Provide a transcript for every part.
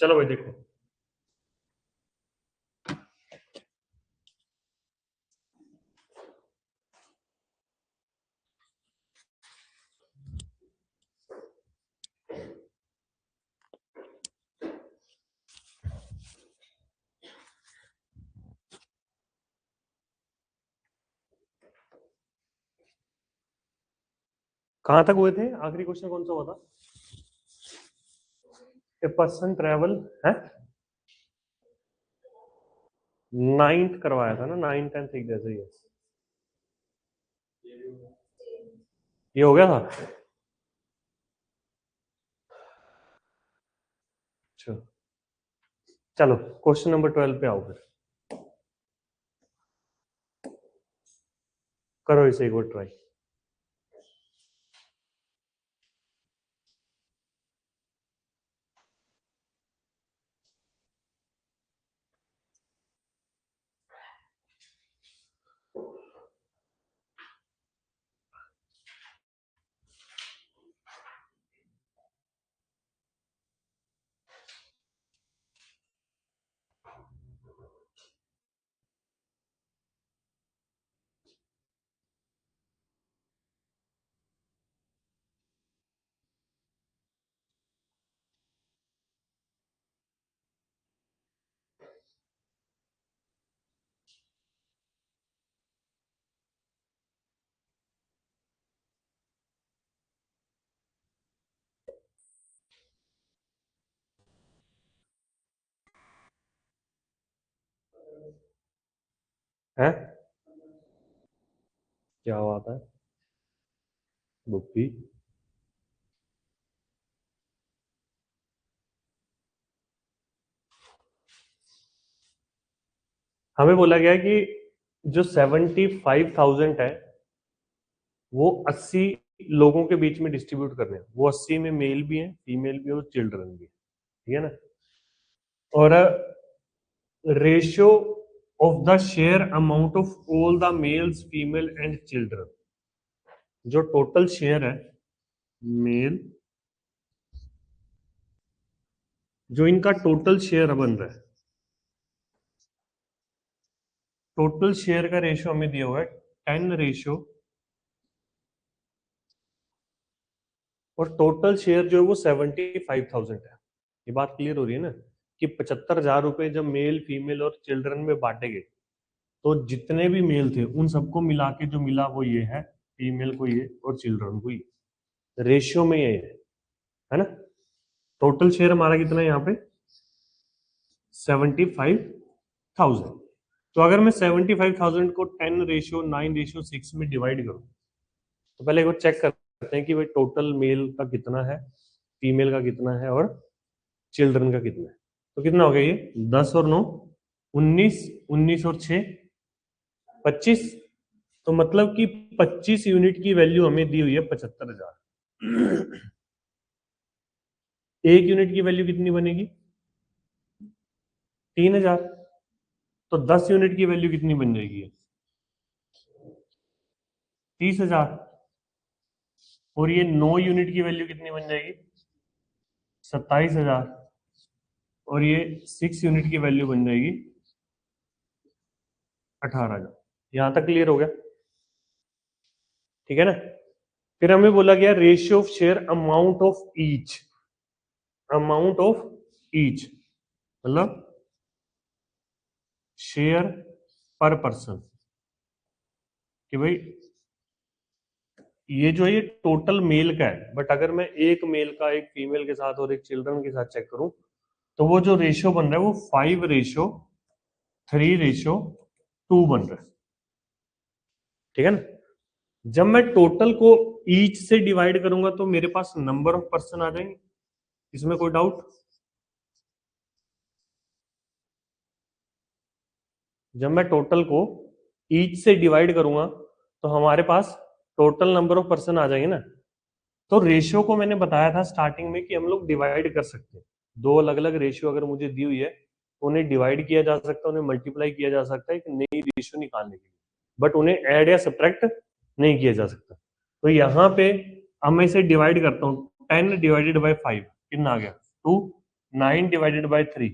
चलो भाई देखो, कहां तक हुए थे? आखिरी क्वेश्चन कौन सा हुआ था? ए पर्सन ट्रेवल है, 9th करवाया था ना, 9th 10th एक जैसे ही है। ये हो गया था। अच्छा चलो क्वेश्चन नंबर 12 पे आओ, फिर करो इसे एक बार ट्राई। है क्या बात है बुप्पी? हमें बोला गया है कि जो 75,000 है वो 80 लोगों के बीच में डिस्ट्रीब्यूट करने हैं। वो 80 में मेल भी हैं, फीमेल भी है और चिल्ड्रन भी है, ठीक है ना? और ratio of the share amount of all the mails female and children, जो टोटल शेयर है मेल, जो इनका टोटल शेयर बन रहा है, टोटल शेयर का रेशियो हमें दिया हुआ है 10 रेशियो, और टोटल शेयर जो है वो 75,000 है। ये बात क्लियर हो रही है ना कि 75,000 रुपए जब मेल फीमेल और चिल्ड्रन में बांटे गए, तो जितने भी मेल थे उन सबको मिला के जो मिला वो ये है, फीमेल को ये और चिल्ड्रन को ये, रेशियो में ये है ना? टोटल शेयर हमारा कितना है यहाँ पे? 75,000। तो अगर मैं 75,000 को 10 रेशियो 9 रेशियो 6 में डिवाइड करूं, तो पहले एक बार चेक करते हैं कि भाई टोटल मेल का कितना है, फीमेल का कितना है और चिल्ड्रन का कितना है। तो कितना हो गया ये? 10 और 9 19, 19 और 6 25। तो मतलब कि 25 यूनिट की वैल्यू हमें दी हुई है 75,000। एक यूनिट की वैल्यू कितनी बनेगी? 3,000। तो 10 यूनिट की वैल्यू कितनी बन जाएगी? 30,000। और ये 9 यूनिट की वैल्यू कितनी बन जाएगी? 27,000। और ये 6 यूनिट की वैल्यू बन जाएगी 18,000। यहां तक क्लियर हो गया? ठीक है ना? फिर हमें बोला गया ratio of share amount of each, amount of each मतलब शेयर पर पर्सन, कि भाई ये जो है ये टोटल मेल का है, बट अगर मैं एक मेल का एक फीमेल के साथ और एक चिल्ड्रन के साथ चेक करूं, तो वो जो रेशियो बन रहा है वो 5 रेशियो 3 रेशियो 2 बन रहा है, ठीक है ना? जब मैं टोटल को ईच से डिवाइड करूंगा तो मेरे पास नंबर ऑफ पर्सन आ जाएंगे, इसमें कोई डाउट? जब मैं टोटल को ईच से डिवाइड करूंगा तो हमारे पास टोटल नंबर ऑफ पर्सन आ जाएंगे ना। तो रेशियो को मैंने बताया था स्टार्टिंग में कि हम लोग डिवाइड कर सकते हैं। दो अलग अलग रेशियो अगर मुझे दी हुई है तो उन्हें डिवाइड किया जा सकता है, उन्हें मल्टीप्लाई किया जा सकता है एक नई रेशियो निकालने के लिए, बट उन्हें ऐड या सब्ट्रैक्ट नहीं किया जा सकता। तो यहाँ पे अब मैं इसे डिवाइड करता हूँ, 10 डिवाइडेड बाई 5 कितना आ गया? 2। 9 divided by 3,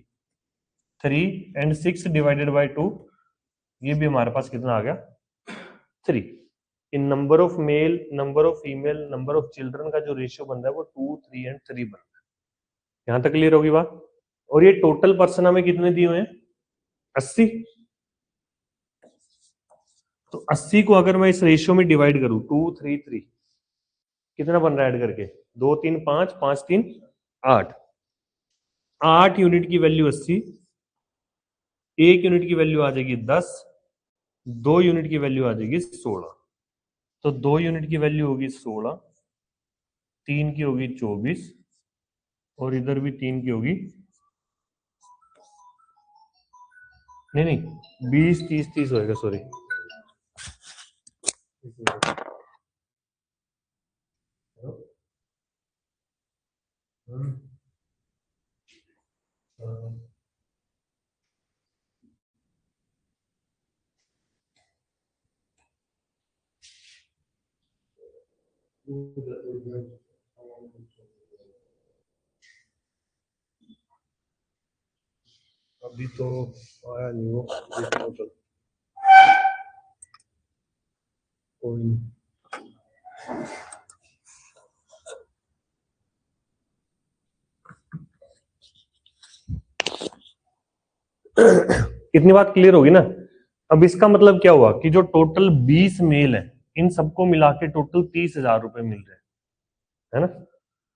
3 and 6 divided by 2, ये भी हमारे पास कितना आ गया 3। In number of male, number of female, number of children का जो रेशियो बन रहा है वो 2, 3 एंड 3 बन रहा है। यहां तक क्लियर होगी बात। और ये टोटल पर्सन हमें कितने दिए हुए हैं 80। तो 80 को अगर मैं इस रेशियो में डिवाइड करूं 2, 3, 3, कितना बन रहा है ऐड करके 2, 3, 5, 5, 3, 8, 8 यूनिट की वैल्यू 80, 1 यूनिट की वैल्यू आ जाएगी 10, 2 यूनिट की वैल्यू आ जाएगी 16। तो 2 यूनिट की वैल्यू होगी 16, 3 की होगी 24 और इधर भी 3 की होगी, नहीं नहीं 20, 30, 30 होएगा, सॉरी। अभी तो आया नहीं वो, कोई नहीं। इतनी बात क्लियर होगी ना। अब इसका मतलब क्या हुआ कि जो टोटल 20 मेल है इन सबको मिला के टोटल 30,000 रुपए मिल रहे हैं, है ना।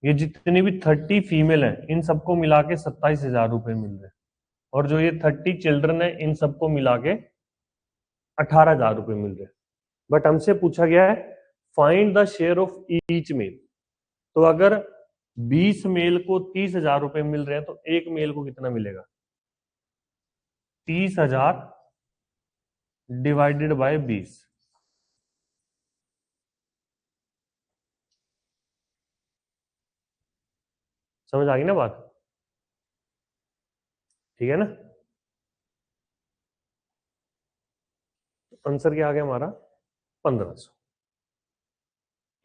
ये जितनी भी 30 फीमेल है इन सबको मिला के 27,000 रुपए मिल रहे हैं, और जो ये 30 चिल्ड्रन है इन सबको मिला के 18,000 रुपए मिल रहे हैं। बट हमसे पूछा गया है find the share of each male. तो अगर 20 मेल को 30,000 रुपए मिल रहे हैं तो एक मेल को कितना मिलेगा 30,000 डिवाइडेड बाय 20। समझ आ गई ना बात, ठीक है ना। आंसर क्या आ गया हमारा 1500।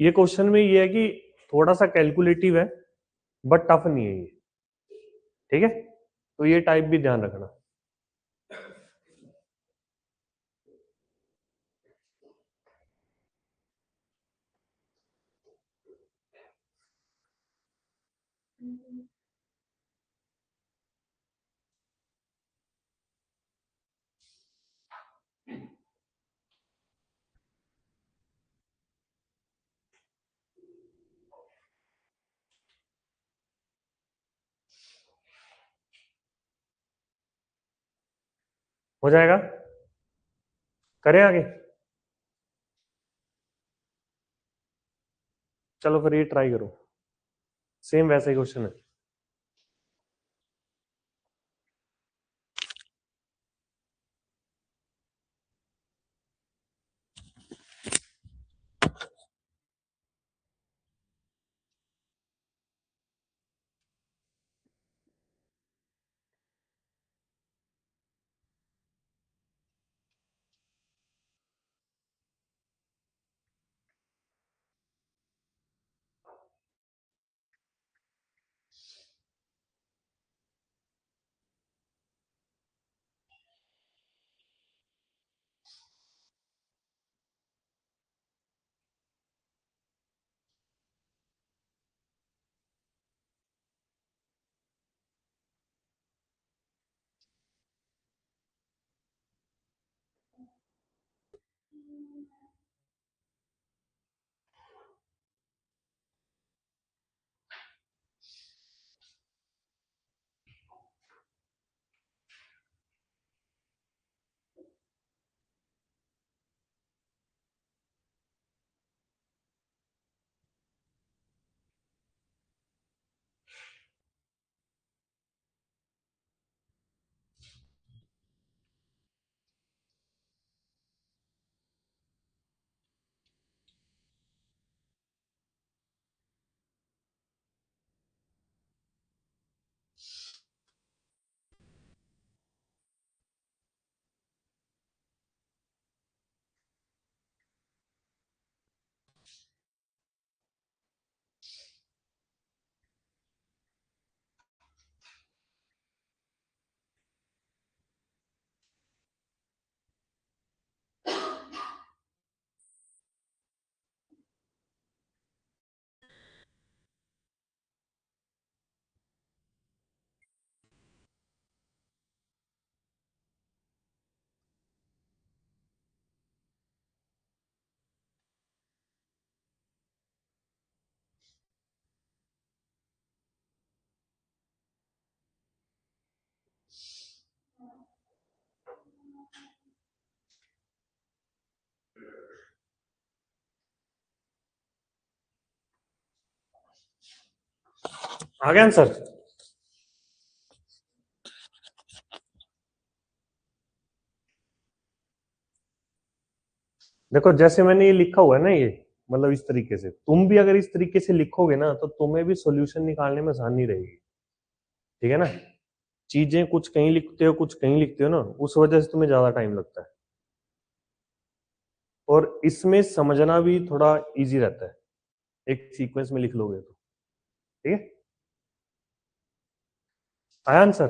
ये क्वेश्चन में ये है कि थोड़ा सा कैलकुलेटिव है बट टफ नहीं है ये, ठीक है। तो ये टाइप भी ध्यान रखना। हो जाएगा, करें आगे। चलो फिर ये ट्राई करो, सेम वैसा ही क्वेश्चन है। आ गया आंसर? देखो जैसे मैंने ये लिखा हुआ है ना, ये मतलब इस तरीके से तुम भी अगर इस तरीके से लिखोगे ना तो तुम्हें भी सॉल्यूशन निकालने में आसानी रहेगी। ठीक है ना? चीजें कुछ कहीं लिखते हो कुछ कहीं लिखते हो ना, उस वजह से तुम्हें ज्यादा टाइम लगता है। और इसमें समझना भी थोड़ा इजी रहता है, एक सीक्वेंस में लिख लोगे तो। ठीक है, आया आंसर?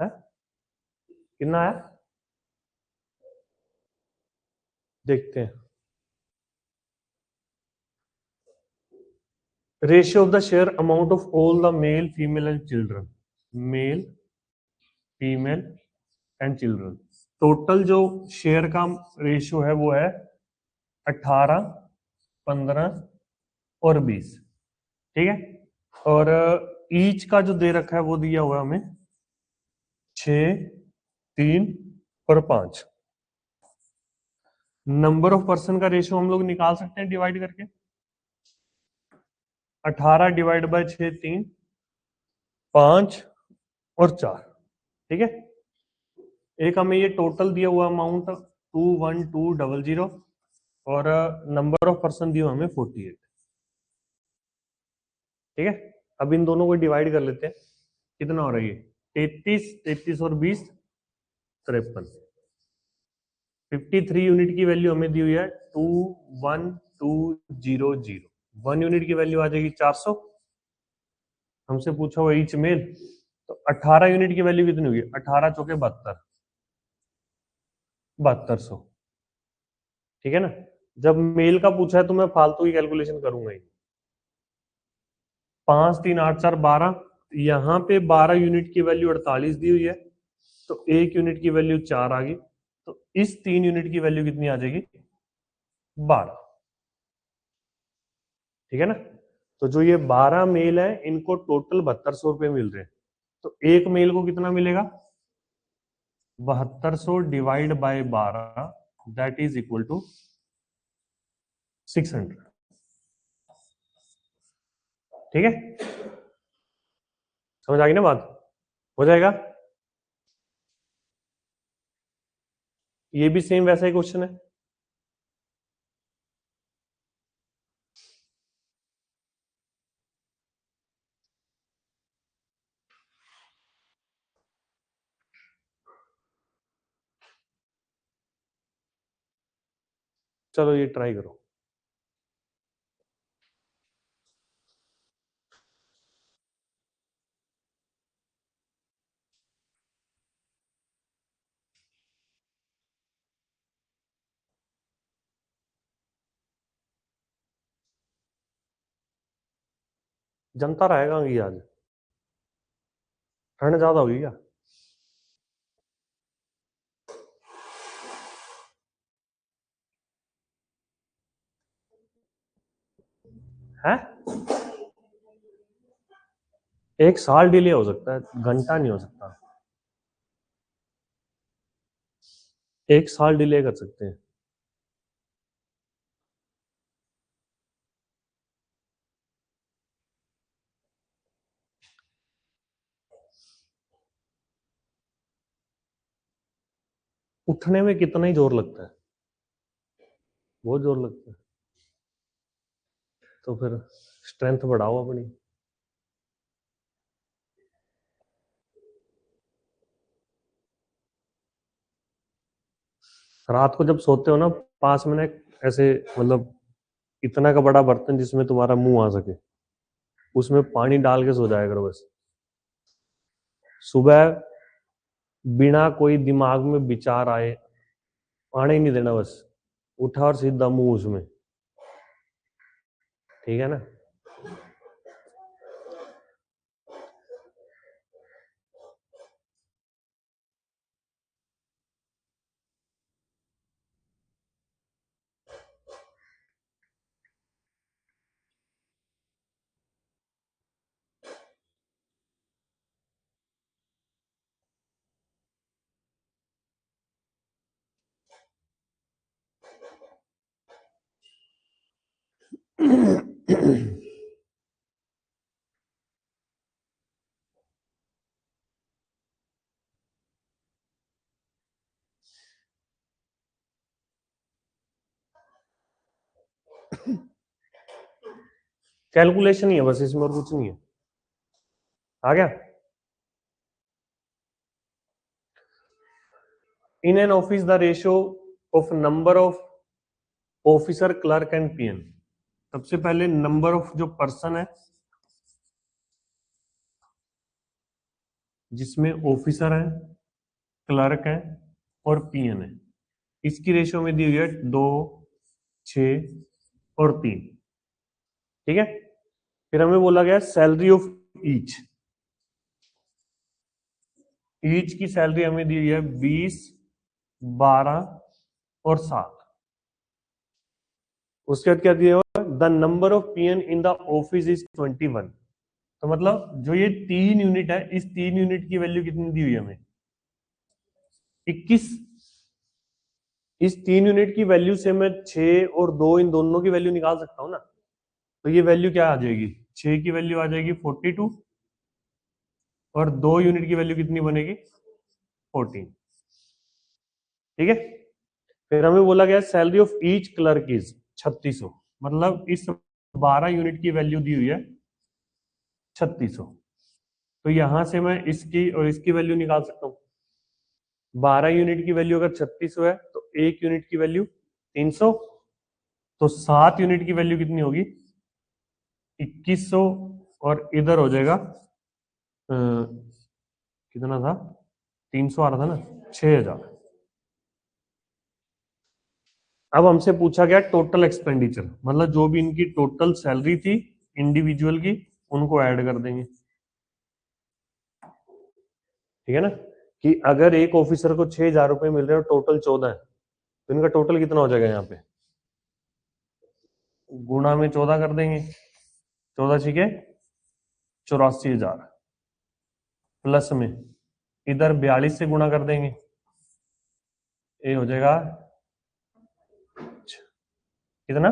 है कितना आया? देखते हैं। Ratio of the share amount of all the male female and children, male female and children, total जो शेयर का रेशियो है वो है 18, 15 और 20। ठीक है, और ईच का जो दे रखा है वो दिया हुआ है हमें 6, 3 और 5। नंबर ऑफ पर्सन का रेशियो हम लोग निकाल सकते हैं डिवाइड करके। 18 डिवाइड बाय 6 3, 5 और 4। ठीक है, एक हमें ये टोटल दिया हुआ अमाउंट 21200 और नंबर ऑफ पर्सन दिया हमें 48। ठीक है, अब इन दोनों को डिवाइड कर लेते हैं। कितना हो रहा है ये? 33, 33 और 20 53। 53 यूनिट की वैल्यू हमें दी हुई है 21200। 1 यूनिट की वैल्यू आ जाएगी 400। हमसे पूछा हुआ ईच मेल, तो 18 यूनिट की वैल्यू कितनी होगी? 18 चौके 72, 7200। ठीक है ना? जब मेल का पूछा है तो मैं फालतू की कैलकुलेशन करूंगा ही। 5 3 8 4 12, यहाँ पे 12 यूनिट की वैल्यू 48 दी हुई है, तो 1 यूनिट की वैल्यू 4 आ गई, तो इस 3 यूनिट की वैल्यू कितनी आ जाएगी? 12। ठीक है ना? तो जो ये 12 मेल है इनको टोटल 7200 रुपये मिल रहे हैं, तो एक मेल को कितना मिलेगा? 7200 divide by 12, that is equal to 600। ठीक है, समझ आ गई ना बात? हो जाएगा। ये भी सेम वैसा ही क्वेश्चन है। चलो ये ट्राई करो। जनता रहेगा ये आज? ठंड ज्यादा होगी क्या? है? 1 साल डिले हो सकता है, घंटा नहीं हो सकता। 1 साल डिले कर सकते हैं। उठने में कितना ही जोर लगता है? बहुत जोर लगता है। तो फिर स्ट्रेंथ बढ़ाओ अपनी। रात को जब सोते हो ना, पास में ना ऐसे मतलब इतना का बड़ा बर्तन जिसमें तुम्हारा मुंह आ सके, उसमें पानी डाल के सो जाया करो बस। सुबह बिना कोई दिमाग में विचार आए, आने ही नहीं देना बस। उठा और सीधा मुंह उसमें। ठीक है ना? कैलकुलेशन ही है बस, इसमें और कुछ नहीं है। आ गया। In an office the ratio of number of officer clerk and PN. सबसे पहले नंबर ऑफ जो पर्सन है जिसमें ऑफिसर है, क्लर्क है और पीएन है, इसकी रेशियो में दी हुई है 2, 6 और 3। ठीक है। फिर हमें बोला गया सैलरी ऑफ ईच। ईच की सैलरी हमें दी हुई है 20, 12 और 7। उसके बाद क्या दिया हुआ, the number of PN in the office is 21। तो मतलब जो ये 3 यूनिट है, इस 3 यूनिट की वैल्यू कितनी दी हुई है हमें, 21। इस 3 यूनिट की वैल्यू से मैं 6 और 2 इन दोनों की वैल्यू निकाल सकता हूं ना। तो ये वैल्यू क्या आ जाएगी, 6 की वैल्यू आ जाएगी 42 और 2 यूनिट की वैल्यू कितनी बनेगी, 14। ठीक है। फिर हमें बोला गया salary of each clerk is 3600। मतलब इस 12 यूनिट की वैल्यू दी हुई है 3600। तो यहां से मैं इसकी और इसकी वैल्यू निकाल सकता हूं। 12 यूनिट की वैल्यू अगर 3600 है तो 1 यूनिट की वैल्यू 300। तो 7 यूनिट की वैल्यू कितनी होगी, 2100। और इधर हो जाएगा कितना था, 300 आ रहा था ना, 6000। अब हमसे पूछा गया टोटल एक्सपेंडिचर, मतलब जो भी इनकी टोटल सैलरी थी इंडिविजुअल की, उनको ऐड कर देंगे। ठीक है ना, कि अगर एक ऑफिसर को 6000 रुपए मिल रहे हैं और टोटल 14 है, तो इनका टोटल कितना हो जाएगा, यहाँ पे गुणा में 14 कर देंगे। 14 छीके 84,000 प्लस में इधर 42 से गुणा कर देंगे, ये हो जाएगा कितना,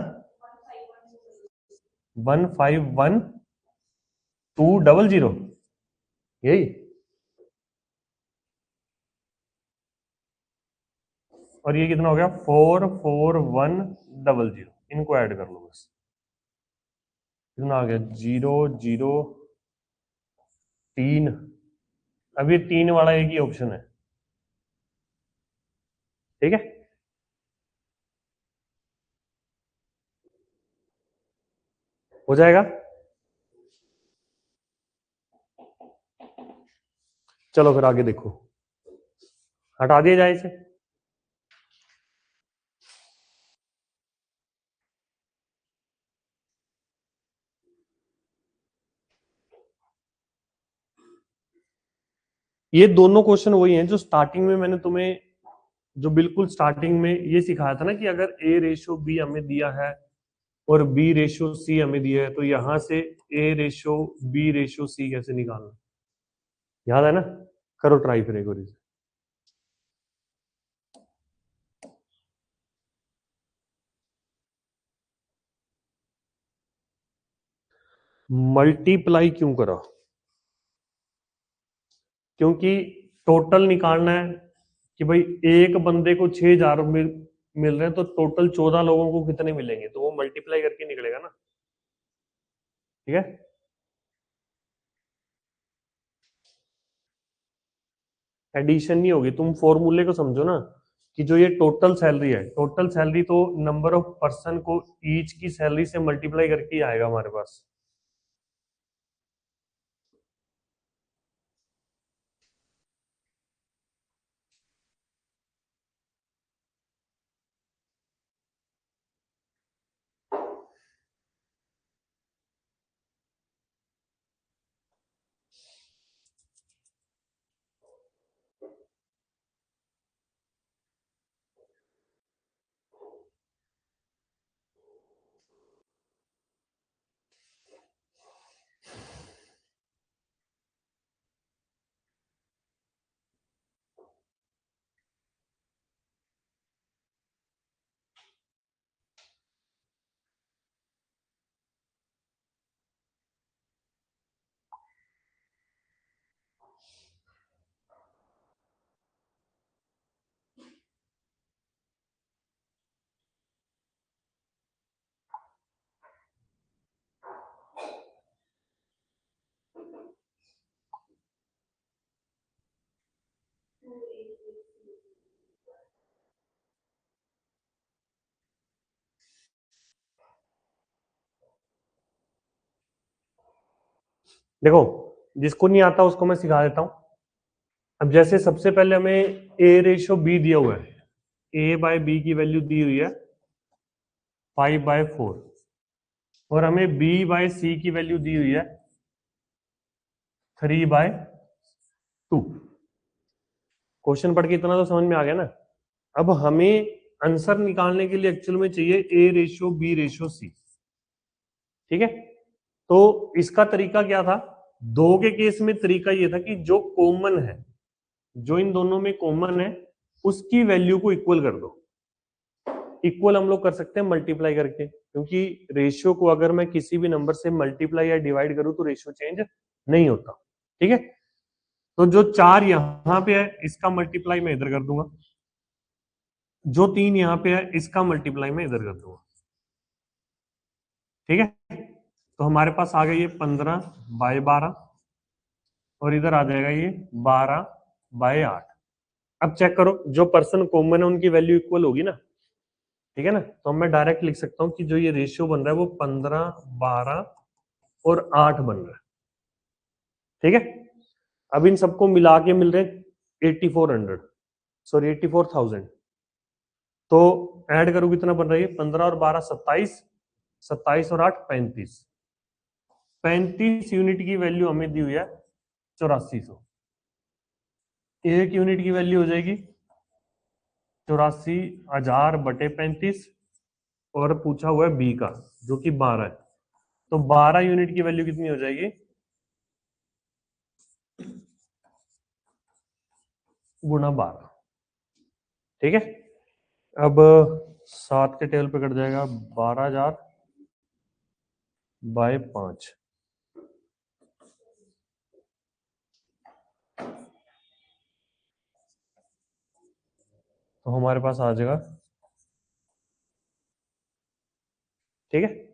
151,200। यही। और ये कितना हो गया, 44100। इनको ऐड कर लो बस, कितना आ गया, 003। अब ये 3 वाला एक ही ऑप्शन है। ठीक है। हो जाएगा। चलो फिर आगे देखो, हटा दिया जाए इसे। ये दोनों क्वेश्चन वही हैं जो स्टार्टिंग में मैंने तुम्हें, जो बिल्कुल स्टार्टिंग में ये सिखाया था ना, कि अगर ए रेशो बी हमें दिया है और बी रेशो सी हमें दिया है, तो यहां से ए रेशो बी रेशो सी कैसे निकालना, याद है ना। करो ट्राई फिर एक बार। मल्टीप्लाई क्यों करा, क्योंकि टोटल निकालना है कि भाई एक बंदे को 6000 मिल रहे हैं, तो टोटल 14 लोगों को कितने मिलेंगे, तो वो मल्टीप्लाई करके निकलेगा ना। ठीक है। एडिशन नहीं होगी, तुम फॉर्मूले को समझो ना, कि जो ये टोटल सैलरी है, टोटल सैलरी तो नंबर ऑफ पर्सन को ईच की सैलरी से मल्टीप्लाई करके ही आएगा हमारे पास। देखो, जिसको नहीं आता उसको मैं सिखा देता हूं। अब जैसे सबसे पहले हमें ए रेशो बी दिया हुआ है, ए बाय बी की वैल्यू दी हुई है 5/4, और हमें बी बाय सी की वैल्यू दी हुई है 3/2। क्वेश्चन पढ़ के इतना तो समझ में आ गया ना। अब हमें आंसर निकालने के लिए एक्चुअल में चाहिए ए रेशो बी रेशो सी। ठीक है, तो इसका तरीका क्या था? दो के केस में तरीका ये था कि जो कॉमन है, जो इन दोनों में कॉमन है, उसकी वैल्यू को इक्वल कर दो। इक्वल हम लोग कर सकते हैं मल्टीप्लाई करके, क्योंकि रेशियो को अगर मैं किसी भी नंबर से मल्टीप्लाई या डिवाइड करूं तो रेशियो चेंज नहीं होता। ठीक है, तो जो 4 यहां पे है इसका मल्टीप्लाई मैं इधर कर दूंगा, जो 3 यहां पे है इसका मल्टीप्लाई मैं इधर कर दूंगा। ठीक है, तो हमारे पास आ गई ये 15/12, और इधर आ जाएगा ये 12/8। अब चेक करो, जो पर्सन कॉमन है उनकी वैल्यू इक्वल होगी ना। ठीक है ना, तो मैं डायरेक्ट लिख सकता हूँ कि जो ये रेशियो बन रहा है वो 15, 12 और 8 बन रहा है। ठीक है, अब इन सबको मिला के मिल रहे 8400, सॉरी 84,000। तो ऐड करो कितना बन रहा है? 15 और 12 27, 27 और 8 35। 35 यूनिट की वैल्यू हमें दी हुई है 8400। एक यूनिट की वैल्यू हो जाएगी 84,000/35, और पूछा हुआ है बी का जो कि 12 है, तो 12 यूनिट की वैल्यू कितनी हो जाएगी? गुणा 12। ठीक है, अब 7 के टेबल पे कट जाएगा 12,000/5। तो हमारे पास आ जाएगा। ठीक है,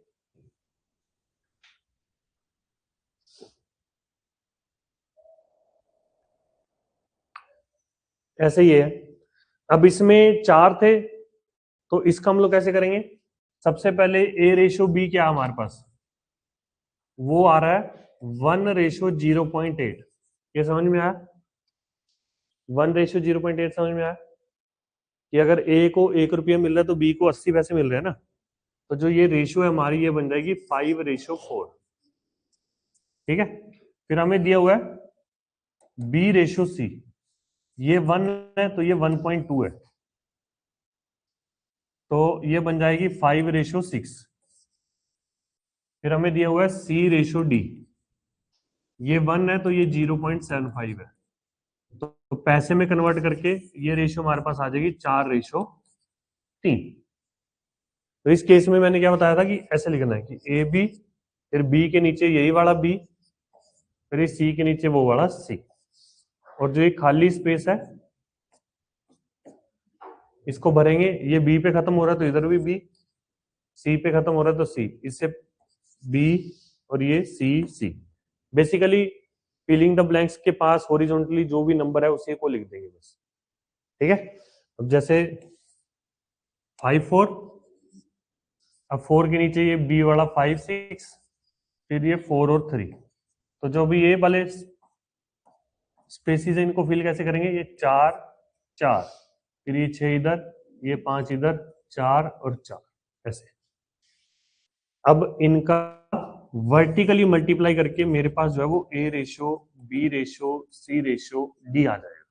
ऐसे ही है। अब इसमें 4 थे, तो इसका हम लोग कैसे करेंगे? सबसे पहले ए रेशो बी क्या है हमारे पास? वो आ रहा है 1:0.8। ये समझ में आया? 1:0.8 समझ में आया कि अगर ए को 1 रुपया मिल रहा है तो बी को 80 पैसे मिल रहे हैं ना। तो जो ये रेशियो है हमारी, ये बन जाएगी 5:4। ठीक है, फिर हमें दिया हुआ है बी रेशियो सी, ये 1 है तो ये 1.2 है, तो ये बन जाएगी 5:6। फिर हमें दिया हुआ है सी रेशियो डी, ये 1 है तो ये 0.75 है। तो पैसे में कन्वर्ट करके ये रेशियो हमारे पास आ जाएगी 4:3। तो इस केस में मैंने क्या बताया था कि ऐसे लिखना है कि ए बी, फिर बी के नीचे यही वाला बी, फिर ये सी के नीचे वो वाला सी, और जो ये खाली स्पेस है इसको भरेंगे। ये बी पे खत्म हो रहा है तो इधर भी बी, सी पे खत्म हो रहा है तो सी, इससे बी, और ये सी सी। बेसिकली फिलिंग द ब्लैंक्स के पास हॉरिजॉन्टली जो भी नंबर है उसी को लिख देंगे बस। ठीक है, अब जैसे 5 4, अब 4 के नीचे ये बी वाला 5 6, फिर ये 4 और 3। तो जो भी ये वाले स्पेसिस है इनको फिल कैसे करेंगे? ये 4 4, फिर ये 6 इधर, ये 5 इधर, 4 और 4 ऐसे। अब इनका वर्टिकली मल्टीप्लाई करके मेरे पास जो है वो A ratio B ratio C ratio D आ जाएगा,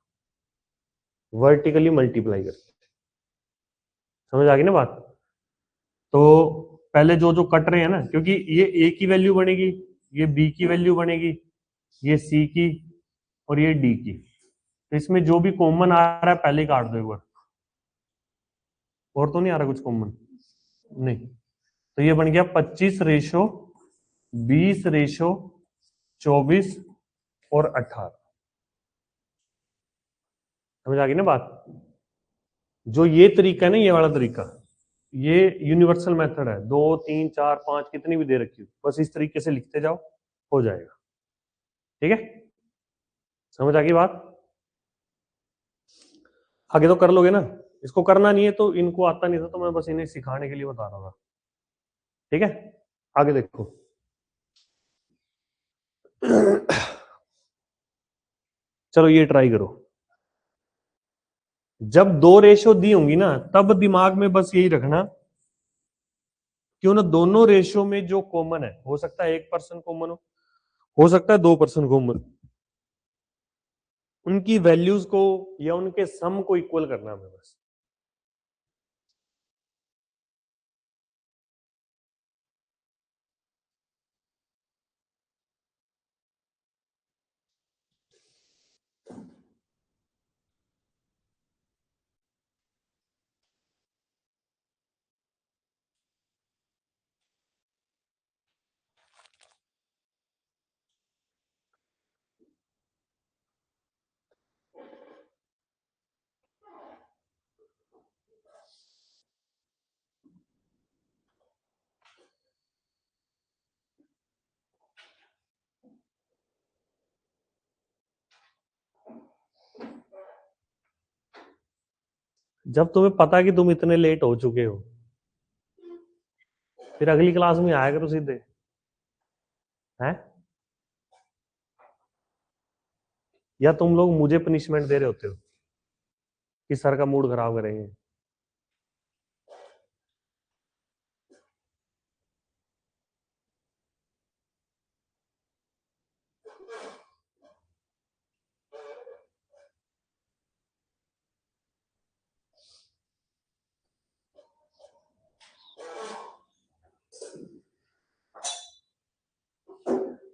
वर्टिकली मल्टीप्लाई करके। समझ आ गई ना बात? तो पहले जो जो कट रहे हैं ना, क्योंकि ये ए की वैल्यू बनेगी, ये बी की वैल्यू बनेगी, ये सी की, और ये डी की। तो इसमें जो भी कॉमन आ रहा है पहले ही काट दो एक बार। और तो नहीं आ रहा कुछ कॉमन? नहीं। तो ये बन गया 25:20:24 और 18। समझ आ गई ना बात? जो ये तरीका है ना, ये वाला तरीका, ये यूनिवर्सल मेथड है। 2 3 4 5 कितनी भी दे रखी हो, बस इस तरीके से लिखते जाओ, हो जाएगा। ठीक है, समझ आ गई बात? आगे तो कर लोगे ना। इसको करना नहीं है तो इनको आता नहीं था, तो मैं बस इन्हें सिखाने के लिए बता रहा था। ठीक है, आगे देखो। चलो ये ट्राई करो। जब दो रेशो दी होंगी ना, तब दिमाग में बस यही रखना कि उन दोनों रेशो में जो कॉमन है, हो सकता है 1% कॉमन हो सकता है 2% कॉमन, उनकी वैल्यूज को या उनके सम को इक्वल करना है बस। जब तुम्हें पता कि तुम इतने लेट हो चुके हो, फिर अगली क्लास में आया करो सीधे, हैं? या तुम लोग मुझे पनिशमेंट दे रहे होते हो कि सर का मूड खराब करेंगे?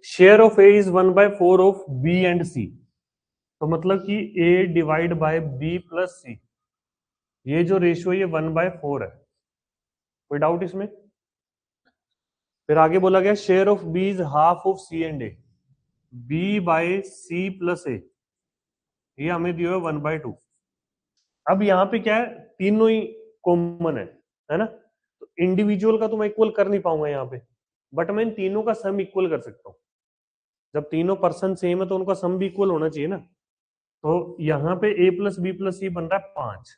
Share of A is 1/4 of B and C, तो मतलब कि A divide by B plus C, ये जो रेशियो ये 1/4 है। कोई डाउट इसमें? फिर आगे बोला गया share of B is half of C and A, B by C plus A, ये हमें दिया है 1/2। अब यहाँ पे क्या है, तीनों ही कॉमन है ना? तो इंडिविजुअल का तो मैं इक्वल कर नहीं पाऊंगा यहाँ पे, बट मैं इन तीनों का सम इक्वल कर सकता हूँ। जब तीनों पर्सन सेम है तो उनका सम भी इक्वल होना चाहिए ना। तो यहाँ पे ए प्लस बी प्लस सी बन रहा है 5,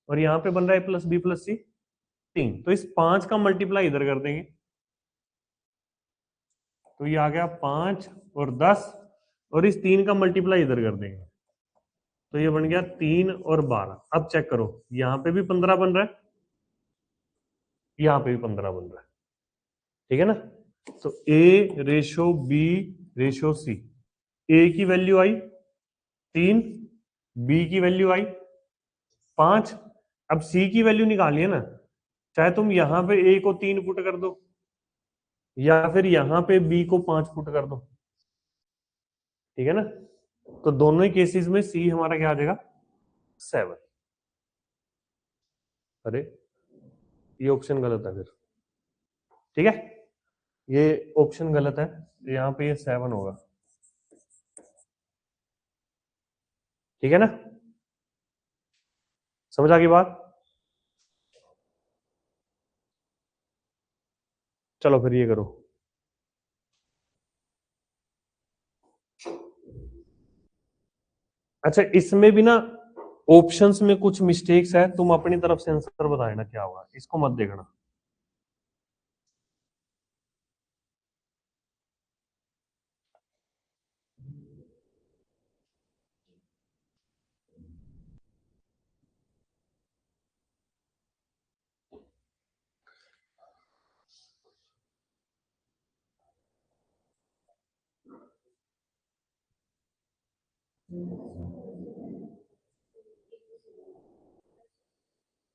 और यहाँ पे बन रहा है ए प्लस बी प्लस सी 3, तो इस 5 का मल्टीप्लाई इधर कर देंगे, तो ये आ गया 5 और 10, और इस 3 का मल्टीप्लाई इधर कर देंगे, तो ये बन गया 3 और 12। अब चेक करो, यहाँ पे भी 15 बन रहा है, यहाँ पे भी 15 बन रहा है, ठीक है ना? तो ए रेशो बी रेशो सी, ए की वैल्यू आई 3, बी की वैल्यू आई 5। अब सी की वैल्यू निकालिए ना, चाहे तुम यहां पे ए को 3 पुट कर दो, या फिर यहां पे बी को 5 पुट कर दो, ठीक है ना? तो दोनों ही केसेस में सी हमारा क्या आ जाएगा? 7। अरे ये ऑप्शन गलत है फिर, ठीक है, ये ऑप्शन गलत है, तो यहाँ पे ये 7 होगा, ठीक है ना? समझ आ गई बात? चलो फिर ये करो। अच्छा, इसमें भी ना ऑप्शंस में कुछ मिस्टेक्स है, तुम अपनी तरफ से आंसर बताना क्या होगा, इसको मत देखना।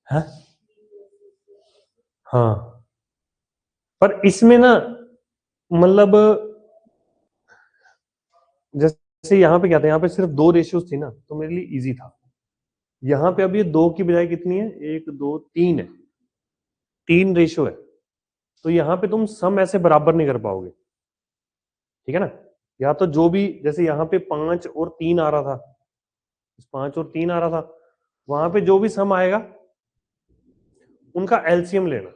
है? हाँ, पर इसमें ना मतलब जैसे यहाँ पे क्या था, यहाँ पे सिर्फ 2 रेशियोज थी ना, तो मेरे लिए इजी था। यहाँ पे अब ये 2 की बजाय कितनी है, 1 2 3 है, 3 रेशियो है, तो यहाँ पे तुम सम ऐसे बराबर नहीं कर पाओगे, ठीक है ना? या तो जो भी, जैसे यहाँ पे 5 और 3 आ रहा था, 5 और 3 आ रहा था, वहां पे जो भी सम आएगा उनका एलसीएम लेना,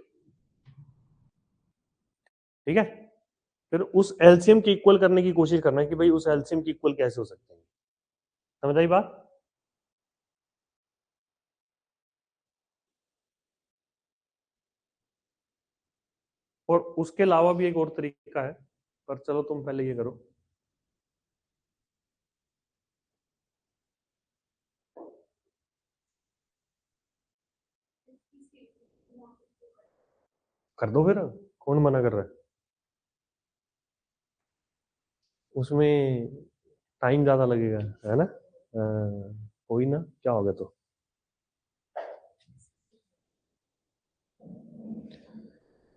ठीक है? फिर उस एलसीएम की इक्वल करने की कोशिश करना है कि भाई उस एलसीएम की इक्वल कैसे हो सकते हैं। समझ आई बात? और उसके अलावा भी एक और तरीका है, पर चलो तुम पहले ये करो। कर दो फिर, कौन मना कर रहा है? उसमें टाइम ज्यादा लगेगा, है ना? कोई ना, क्या हो गया तो।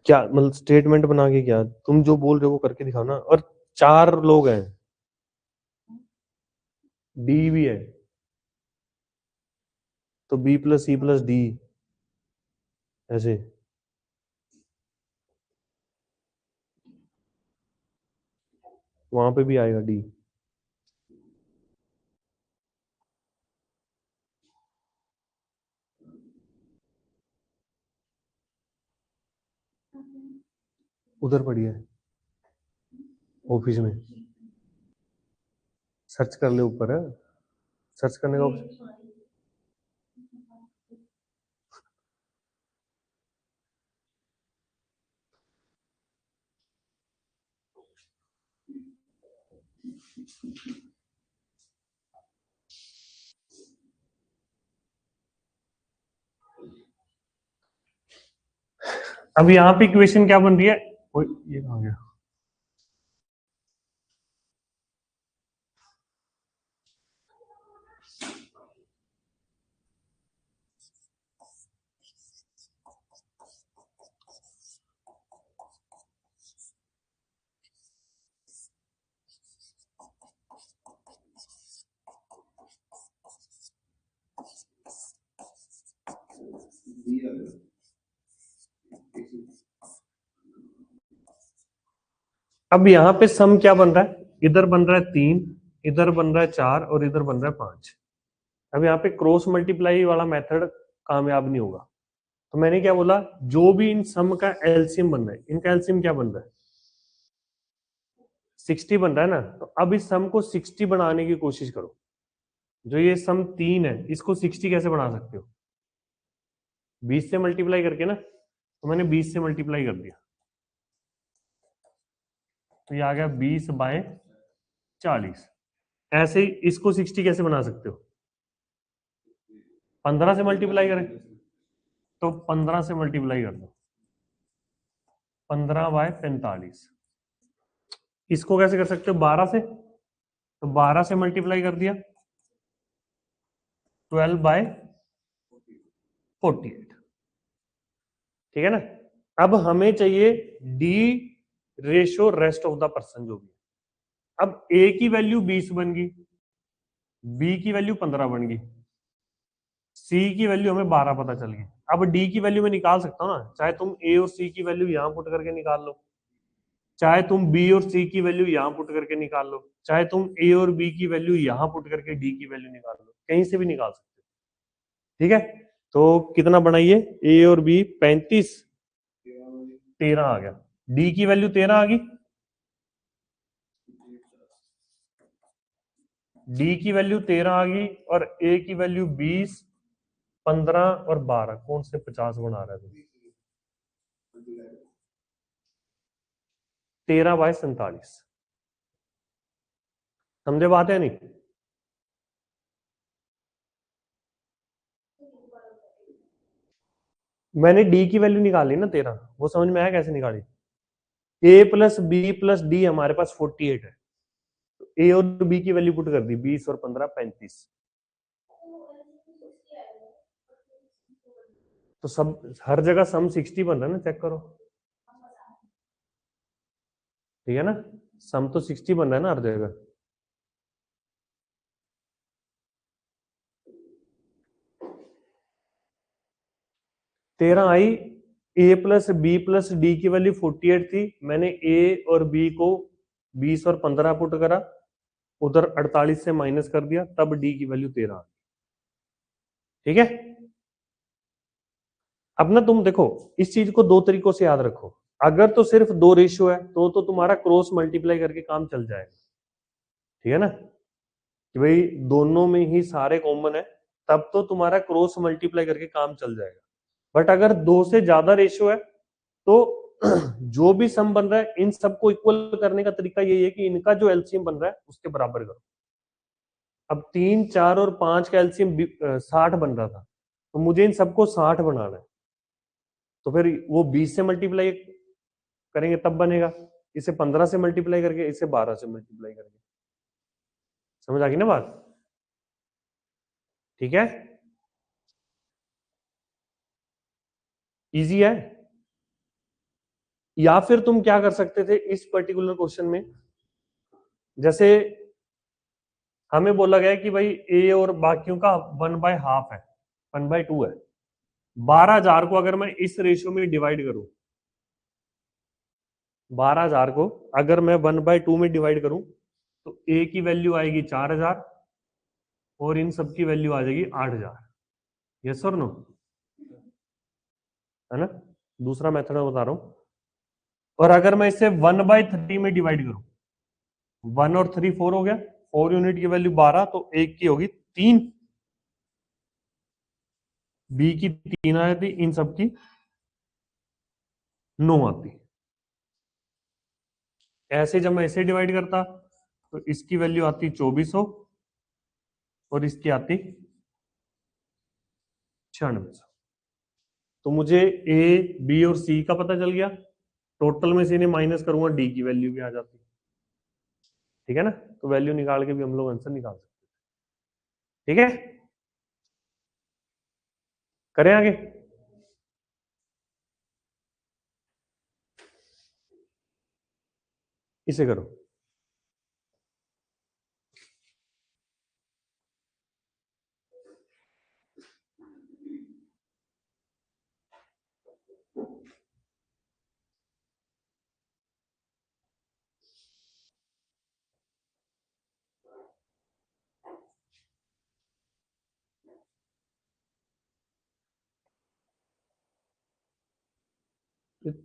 क्या मतलब स्टेटमेंट बना के, क्या तुम जो बोल रहे हो वो करके दिखाओ ना। और 4 लोग हैं, डी भी है, तो B plus C plus D, ऐसे। वहां पे भी आएगा डी। उधर पड़ी है ऑफिस में, सर्च कर ले ऊपर है, सर्च करने का ऑप्शन। अब यहाँ पे इक्वेशन क्या बन रही है? ये कहाँ गया? अब यहाँ पे सम क्या बन रहा है? इधर बन रहा है 3, इधर बन रहा है 4 और इधर बन रहा है 5। अब यहाँ पे क्रॉस मल्टीप्लाई वाला मेथड कामयाब नहीं होगा। तो मैंने क्या बोला, जो भी इन सम का एलसीएम बन रहा है, इनका एलसीएम क्या बन रहा है? 60 बन रहा है ना। तो अब इस सम को 60 बनाने की कोशिश करो। जो ये सम 3 है, इसको 60 कैसे बना सकते हो? 20 से मल्टीप्लाई करके ना। तो मैंने 20 से मल्टीप्लाई कर दिया, तो ये आ गया 20/40। ऐसे ही इसको 60 कैसे बना सकते हो? 15 से मल्टीप्लाई करें, तो 15 से मल्टीप्लाई कर दो, 15/45। इसको कैसे कर सकते हो? 12 से, तो 12 से मल्टीप्लाई कर दिया, 12/48। ठीक है ना? अब हमें चाहिए D ratio rest of the person जो भी। अब ए की वैल्यू 20 बन गई, बी की वैल्यू 15 बन गई, सी की वैल्यू हमें 12 पता चल गई। अब डी की वैल्यू में निकाल सकता हूँ ना, चाहे तुम ए और सी की वैल्यू यहां पुट करके निकाल लो, चाहे तुम बी और सी की वैल्यू यहां पुट करके निकाल लो, चाहे तुम ए और बी की वैल्यू यहां पुट करके डी की वैल्यू निकाल लो, कहीं से भी निकाल सकते हो। ठीक है, तो कितना बनाइए? ए और बी 35, 13 आ गया। डी की वैल्यू 13 आ गई, डी की वैल्यू 13 आ गई, और ए की वैल्यू 20, 15 और 12, कौन से 50 बना रहा है? 13/47। समझे बात है नहीं? मैंने डी की वैल्यू निकाली ना 13, वो समझ में आया कैसे निकाली? ए प्लस बी प्लस डी हमारे पास 48 है, तो ए और बी की वैल्यू पुट कर दी, 20 और 15 35। तो सब हर जगह सम 60 बन रहा है ना, चेक करो। ठीक है ना, सम तो 60 बन रहा है ना हर जगह। तेरह आई, ए प्लस बी प्लस डी की वैल्यू 48 थी, मैंने ए और बी को 20 और 15 पुट करा, उधर 48 से माइनस कर दिया, तब डी की वैल्यू 13। ठीक है, अब ना तुम देखो, इस चीज को 2 तरीकों से याद रखो। अगर तो सिर्फ 2 रेशियो है तो तुम्हारा क्रॉस मल्टीप्लाई करके काम चल जाएगा। ठीक है ना, कि भाई दोनों में ही सारे कॉमन है, तब तो तुम्हारा क्रॉस मल्टीप्लाई करके काम चल जाएगा। बट अगर 2 से ज्यादा रेशियो है, तो जो भी सम बन रहा है, इन सबको इक्वल करने का तरीका यही है कि इनका जो एलसीएम बन रहा है उसके बराबर करो। अब 3, 4 और 5 का एलसीएम 60 बन रहा था, तो मुझे इन सबको 60 बनाना है। तो फिर वो 20 से मल्टीप्लाई करेंगे तब बनेगा, इसे 15 से मल्टीप्लाई करके, इसे 12 से मल्टीप्लाई करके। समझ आ गई ना बात? ठीक है, इजी है। या फिर तुम क्या कर सकते थे इस पर्टिकुलर क्वेश्चन में, जैसे हमें बोला गया कि भाई ए और बाकियों का 1/2 है, 1/2 है। 12,000 को अगर मैं इस रेशियो में डिवाइड करूं, 12,000 को अगर मैं 1/2 में डिवाइड करूं, तो ए की वैल्यू आएगी 4,000 और इन सब की वैल्यू आ जाएगी 8,000। यस और नो? है ना? दूसरा मेथड मैं बता रहा हूं। और अगर मैं इसे 1/3 में डिवाइड करूं, 1 और 3 4 हो गया, 4 यूनिट की वैल्यू 12, तो एक की होगी 3, बी की 3 आ जाती, इन सब की 9 आती। ऐसे जब मैं इसे डिवाइड करता तो इसकी वैल्यू आती 2400 और इसकी आती 9600। तो मुझे ए बी और सी का पता चल गया, टोटल में से इन्हें माइनस करूंगा, डी की वैल्यू भी आ जाती। ठीक है ना? तो वैल्यू निकाल के भी हम लोग आंसर निकाल सकते। ठीक है, करें आगे। इसे करो।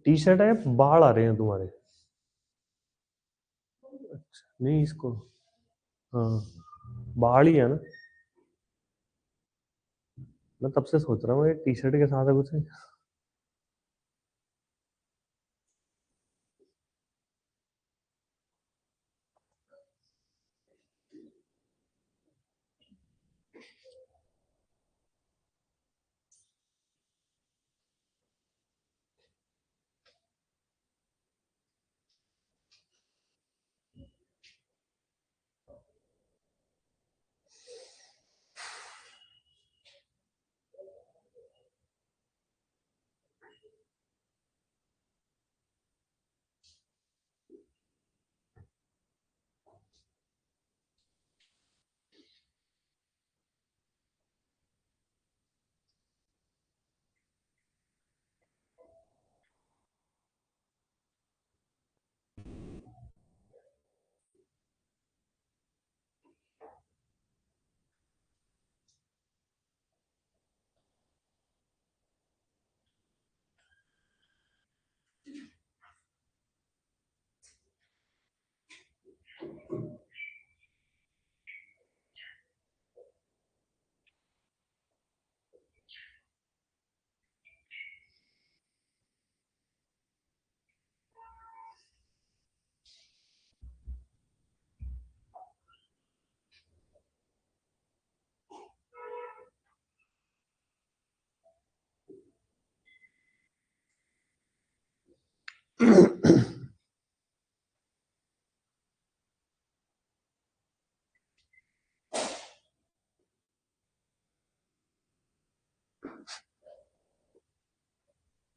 टी शर्ट है, बाढ़ आ रहे हैं तुम्हारे? अच्छा, नहीं इसको, हाँ बाढ़ ही है ना। मैं तब से सोच रहा हूँ ये टी शर्ट के साथ है कुछ।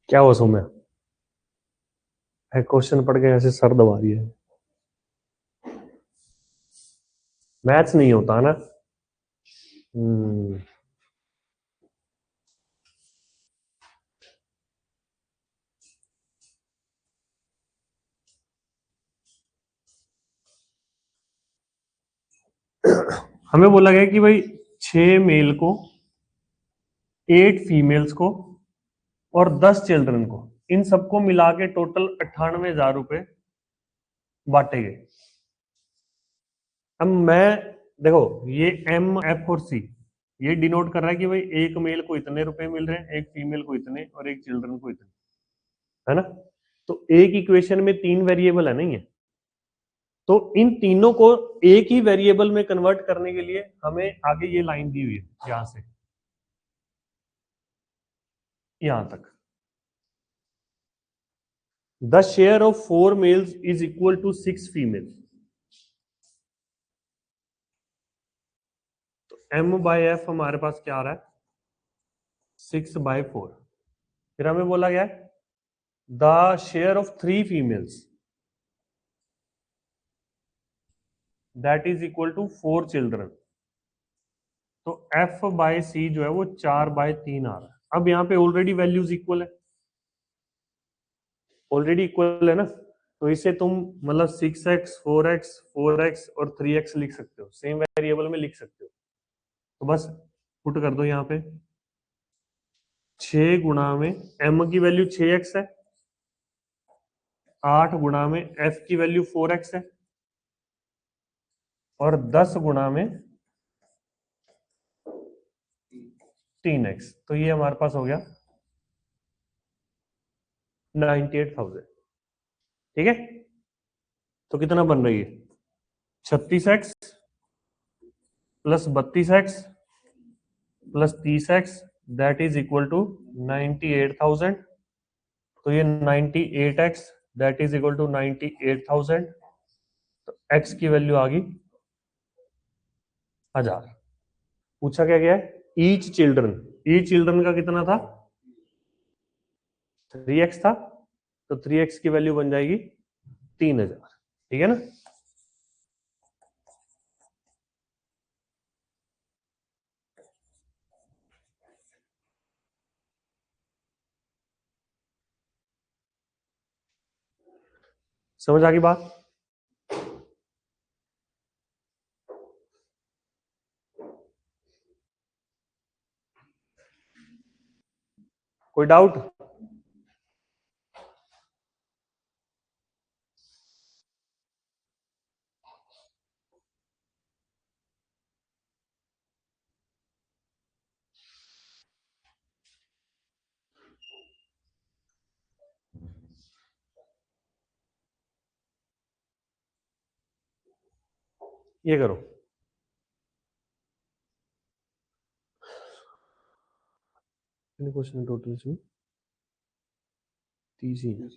क्या हुआ सौम्या? क्वेश्चन पढ़ के ऐसे सर दबा रही है। मैथ्स नहीं होता ना। हम्म, हमें बोला गया कि भाई 6 मेल को, 8 फीमेल्स को और 10 चिल्ड्रन को, इन सबको मिला के टोटल 98,000 रुपए बांटे गए। अब मैं, देखो ये एम एफ और सी ये डिनोट कर रहा है कि भाई एक मेल को इतने रुपए मिल रहे हैं, एक फीमेल को इतने और एक चिल्ड्रन को इतने, है ना? तो एक इक्वेशन में 3 वेरिएबल है नहीं है, तो इन तीनों को एक ही वेरिएबल में कन्वर्ट करने के लिए हमें आगे ये लाइन दी हुई है, यहां से यहां तक। The share of 4 males is equal to 6 female. तो m बाय एफ हमारे पास क्या आ रहा है, 6/4। फिर हमें बोला गया है the share of 3 females that is equal to 4 children. तो f बाय सी जो है वो 4/3 आ रहा है। अब यहाँ पे ऑलरेडी वैल्यूज इक्वल है, ऑलरेडी इक्वल है ना, तो इसे तुम मतलब 6x 4x 4x और 3x लिख सकते हो, सेम वेरिएबल में लिख सकते हो। तो बस पुट कर दो यहाँ पे 6 गुणा में m की वैल्यू 6x है, 8 गुणा में f की वैल्यू 4x है, और 10 गुणा में 3x। तो ये हमारे पास हो गया 98,000। ठीक है, तो कितना बन रही है 36x plus 32x plus 30x that is equal to 98,000। तो ये 98x that is equal to 98,000। तो x की वैल्यू आ गई 1000। पूछा क्या गया है ईच चिल्ड्रन का कितना था 3x था, तो 3x की वैल्यू बन जाएगी 3000। ठीक है ना। समझ आ गई बात। कोई डाउट। ये करो, क्वेश्चन टोटल इसमें 30 ही है।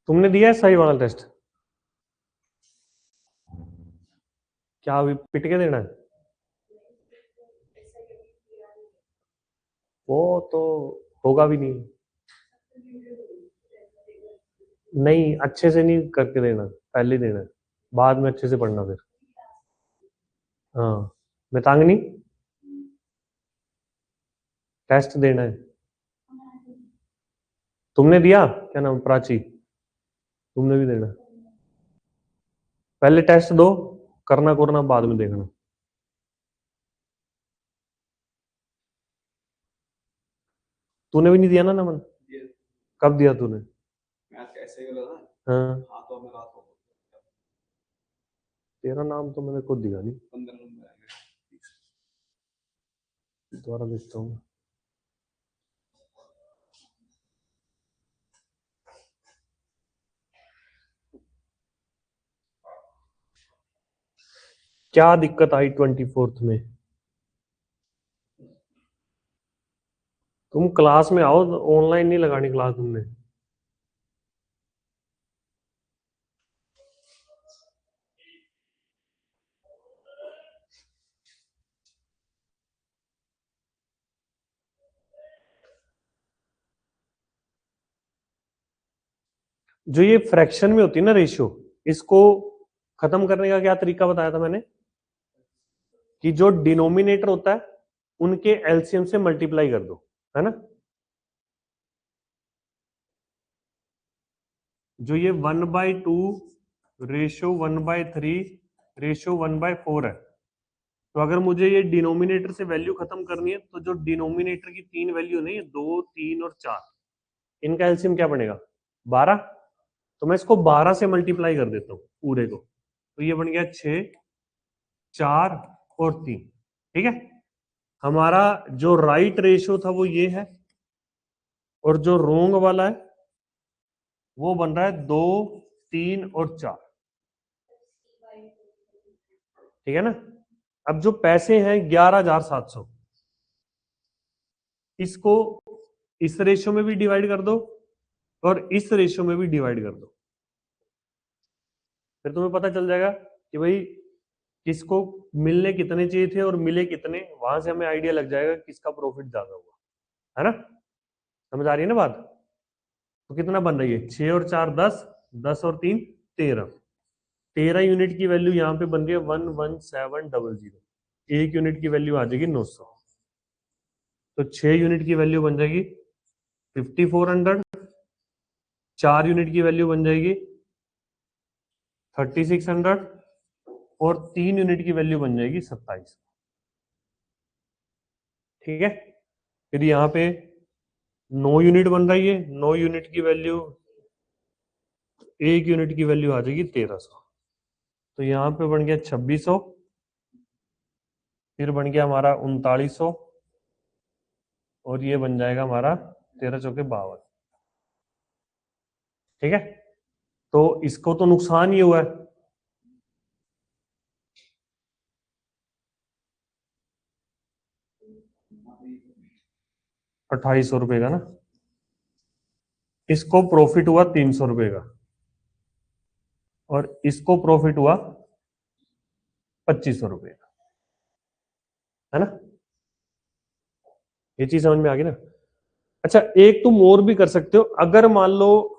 तुमने दिया है सही वाला टेस्ट, क्या अभी पिट के देना है? वो तो होगा भी नहीं। नहीं, अच्छे से नहीं करके देना, पहले देना है, बाद में अच्छे से पढ़ना फिर। हाँ, मितांगनी टेस्ट देना है। तुमने दिया क्या नाम प्राची, तुमने भी देना। पहले टेस्ट दो, करना करना बाद में देखना। तूने भी नहीं दिया ना नमन? कब दिया तूने? हाँ, तेरा नाम तो मैंने खुद दिया नहीं। दोबारा देखता हूँ। क्या दिक्कत आई 24th में? तुम क्लास में आओ, ऑनलाइन नहीं लगानी क्लास तुमने। जो ये फ्रैक्शन में होती है ना रेशियो, इसको खत्म करने का क्या तरीका बताया था मैंने, कि जो डिनोमिनेटर होता है उनके एलसीएम से मल्टीप्लाई कर दो, है ना। जो ये 1/2 रेशियो 1/3 रेशियो 1/4 है, तो अगर मुझे ये डिनोमिनेटर से वैल्यू खत्म करनी है, तो जो डिनोमिनेटर की 3 वैल्यू नहीं है 2 3 और 4, इनका एलसीएम क्या बनेगा 12। तो मैं इसको 12 से मल्टीप्लाई कर देता हूँ पूरे को, तो ये बन गया 6, 4 और 3। ठीक है, हमारा जो राइट रेशियो था वो ये है, और जो रोंग वाला है वो बन रहा है 2, 3 और 4। ठीक है ना। अब जो पैसे हैं 11,700, इसको इस रेशियो में भी डिवाइड कर दो और इस रेशियो में भी डिवाइड कर दो, फिर तुम्हें पता चल जाएगा कि भाई किसको मिलने कितने चाहिए थे और मिले कितने। वहां से हमें आइडिया लग जाएगा किसका प्रॉफिट ज्यादा हुआ, है ना। समझ आ रही है ना बात। तो कितना बन रही है, 6 और 4 10, 10 और 3 13। 13 यूनिट की वैल्यू यहाँ पे बन रही है 11700। एक यूनिट की वैल्यू आ जाएगी 900। तो 6 यूनिट की वैल्यू बन जाएगी 5400, 4 यूनिट की वैल्यू बन जाएगी 3600 और 3 यूनिट की वैल्यू बन जाएगी 27। ठीक है, फिर यहाँ पे 9 यूनिट बन रही है, 9 यूनिट की वैल्यू, एक यूनिट की वैल्यू आ जाएगी 1300। तो यहाँ पे बन गया 2600, फिर बन गया हमारा 3900, और ये बन जाएगा हमारा 13 चौके 52। ठीक है, तो इसको तो नुकसान ही हुआ है, 2800 रुपए का ना। इसको प्रॉफिट हुआ 300 रुपए का, और इसको प्रॉफिट हुआ 2500 रुपए का, है ना। ये चीज समझ में आ गई ना। अच्छा, एक तुम और भी कर सकते हो, अगर मान लो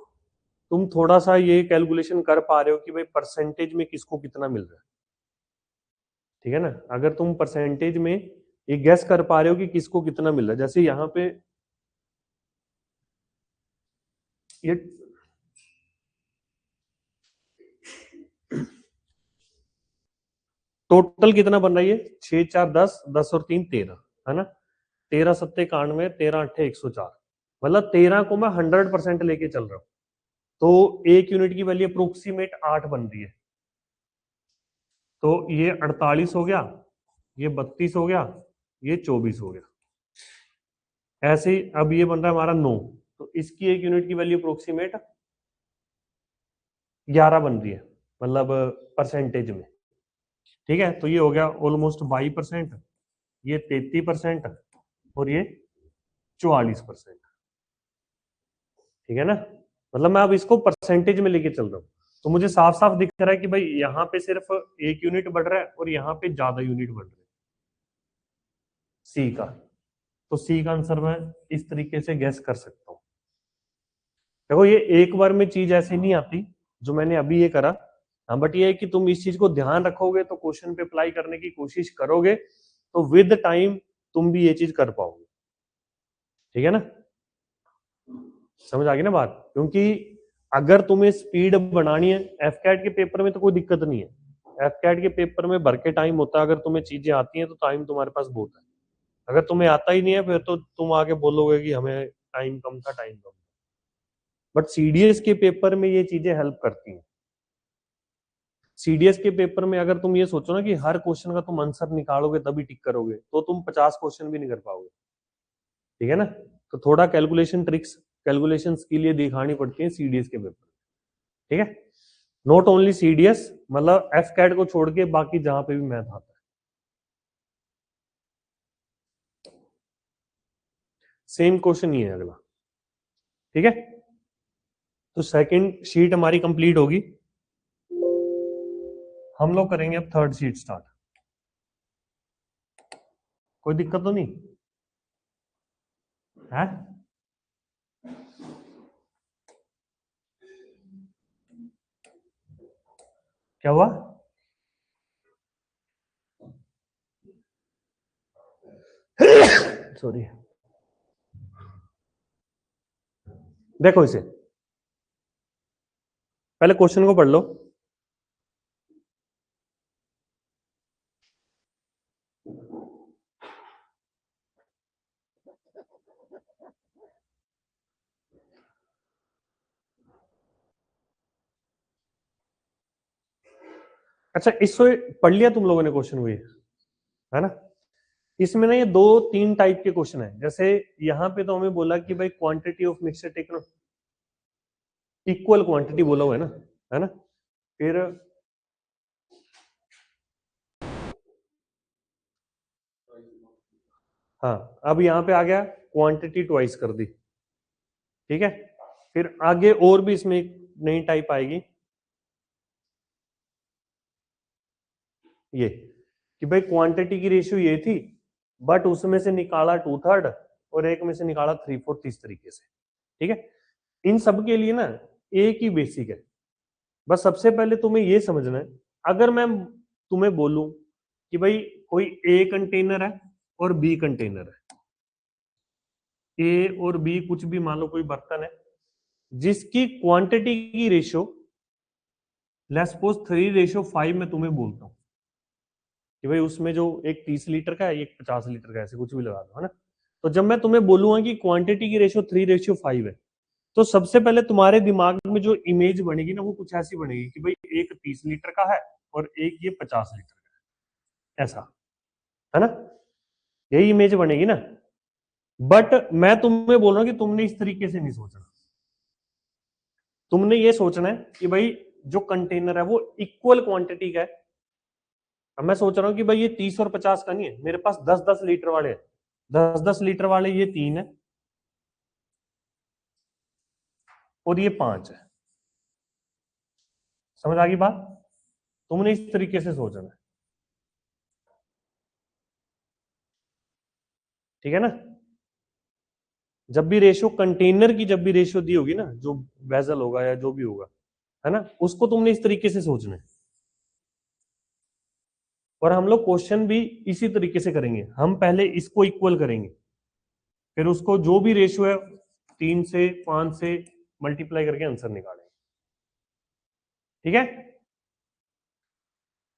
तुम थोड़ा सा ये कैलकुलेशन कर पा रहे हो कि भाई परसेंटेज में किसको कितना मिल रहा है। ठीक है ना, अगर तुम परसेंटेज में ये गैस कर पा रहे हो कि किसको कितना मिल रहा है, जैसे यहाँ पे ये टोटल कितना बन रही है, 6 4 10, 10 और 3 13, है ना। 13 सत्ते 91, 13 अट्ठे 104, मतलब 13 को मैं 100% लेके चल रहा हूँ। तो एक यूनिट की वैल्यू अप्रोक्सीमेट 8 बन रही है। तो ये 48 हो गया, ये 32 हो गया, ये 24 हो गया। ऐसे ही अब ये बन रहा है हमारा 9, तो इसकी एक यूनिट की वैल्यू अप्रोक्सीमेट 11 बन रही है, मतलब परसेंटेज में। ठीक है, तो ये हो गया ऑलमोस्ट 22%, ये 33% और ये 44%। ठीक है ना, मतलब मैं अब इसको परसेंटेज में लेके चल रहा हूँ, तो मुझे साफ साफ दिख रहा है कि भाई यहाँ पे सिर्फ एक यूनिट बढ़ रहा है और यहाँ पे ज्यादा यूनिट बढ़ रहे हैं सी का। तो सी का आंसर मैं इस तरीके से गैस कर सकता हूँ। देखो ये एक बार में चीज ऐसे नहीं आती जो मैंने अभी ये करा। हाँ, बट ये है कि तुम इस चीज को ध्यान रखोगे तो क्वेश्चन पे अप्लाई करने की कोशिश करोगे तो विद टाइम तुम भी ये चीज कर पाओगे। ठीक है ना, समझ आ गई ना बात। क्योंकि अगर तुम्हें स्पीड बढ़ानी है, एफ कैट के पेपर में तो कोई दिक्कत नहीं है, एफ कैट के पेपर में भर के टाइम होता है, अगर तुम्हें चीजें आती हैं तो टाइम तुम्हारे पास बहुत है। अगर तुम्हें आता ही नहीं है फिर तो तुम आगे बोलोगे कि हमें टाइम कम था, टाइम कम था। बट सीडीएस के पेपर में ये चीजें हेल्प करती हैं। सीडीएस के पेपर में अगर तुम ये सोचो ना कि हर क्वेश्चन का तुम आंसर निकालोगे तभी टिक करोगे, तो तुम 50 क्वेश्चन भी नहीं कर पाओगे। ठीक है ना, तो थोड़ा कैलकुलेशन ट्रिक्स, कैलकुलेशन के लिए दिखानी पड़ती है सीडीएस के पेपर। ठीक है, नॉट ओनली सीडीएस, मतलब एफ कैट को छोड़ के बाकी जहां पे भी मैथ आता है। सेम क्वेश्चन ही है अगला। ठीक है, तो सेकंड शीट हमारी कंप्लीट होगी, हम लोग करेंगे अब थर्ड शीट स्टार्ट। कोई दिक्कत तो नहीं है। क्या हुआ, सॉरी। देखो इसे, पहले क्वेश्चन को पढ़ लो। अच्छा, इसको पढ़ लिया तुम लोगों ने क्वेश्चन हुए, है ना? इसमें ना ये 2-3 टाइप के क्वेश्चन है। जैसे यहाँ पे तो हमें बोला कि भाई quantity of mixture taken, equal quantity बोला हुआ है ना? फिर हाँ, अब यहाँ पे आ गया क्वांटिटी ट्वाइस कर दी, ठीक है। फिर आगे और भी इसमें एक नई टाइप आएगी, ये कि भाई क्वांटिटी की रेशियो ये थी, बट उसमें से निकाला 2/3 और एक में से निकाला 3/4, इस तरीके से, ठीक है। इन सब के लिए ना एक ही बेसिक है। बस सबसे पहले तुम्हें ये समझना है, अगर मैं तुम्हें बोलूं कि भाई कोई ए कंटेनर है और बी कंटेनर है, ए और बी कुछ भी मान लो कोई बर्तन है, जिसकी क्वांटिटी की रेशियो लेट्स सपोज 3:5 में तुम्हें बोलता हूं कि भाई उसमें जो एक 30 लीटर का है, एक 50 लीटर का है, ऐसे कुछ भी लगा दो, है ना? तो जब मैं तुम्हें बोलूंगा कि क्वांटिटी की रेशियो 3:5 है, तो सबसे पहले तुम्हारे दिमाग में जो इमेज बनेगी ना वो कुछ ऐसी बनेगी कि भाई एक 30 लीटर का है और एक ये 50 लीटर का है, ऐसा, है ना? यही इमेज बनेगी ना। बट मैं तुम्हें बोल रहा हूं कि तुमने इस तरीके से नहीं सोचना। तुमने ये सोचना है कि भाई जो कंटेनर है वो इक्वल क्वांटिटी का है। अब मैं सोच रहा हूँ कि भाई ये 30 और 50 का नहीं है, मेरे पास 10-10 लीटर वाले हैं, 10-10 लीटर वाले ये 3 है और ये 5 है। समझ आ गई बात? तुमने इस तरीके से सोचना है, ठीक है ना? जब भी रेशियो कंटेनर की जब भी रेशियो दी होगी ना, जो वेजल होगा या जो भी होगा, है ना, उसको तुमने इस तरीके से सोचना है। और हम लोग क्वेश्चन भी इसी तरीके से करेंगे, हम पहले इसको इक्वल करेंगे, फिर उसको जो भी रेशियो है 3 से 5 से मल्टीप्लाई करके आंसर निकालेंगे, ठीक है।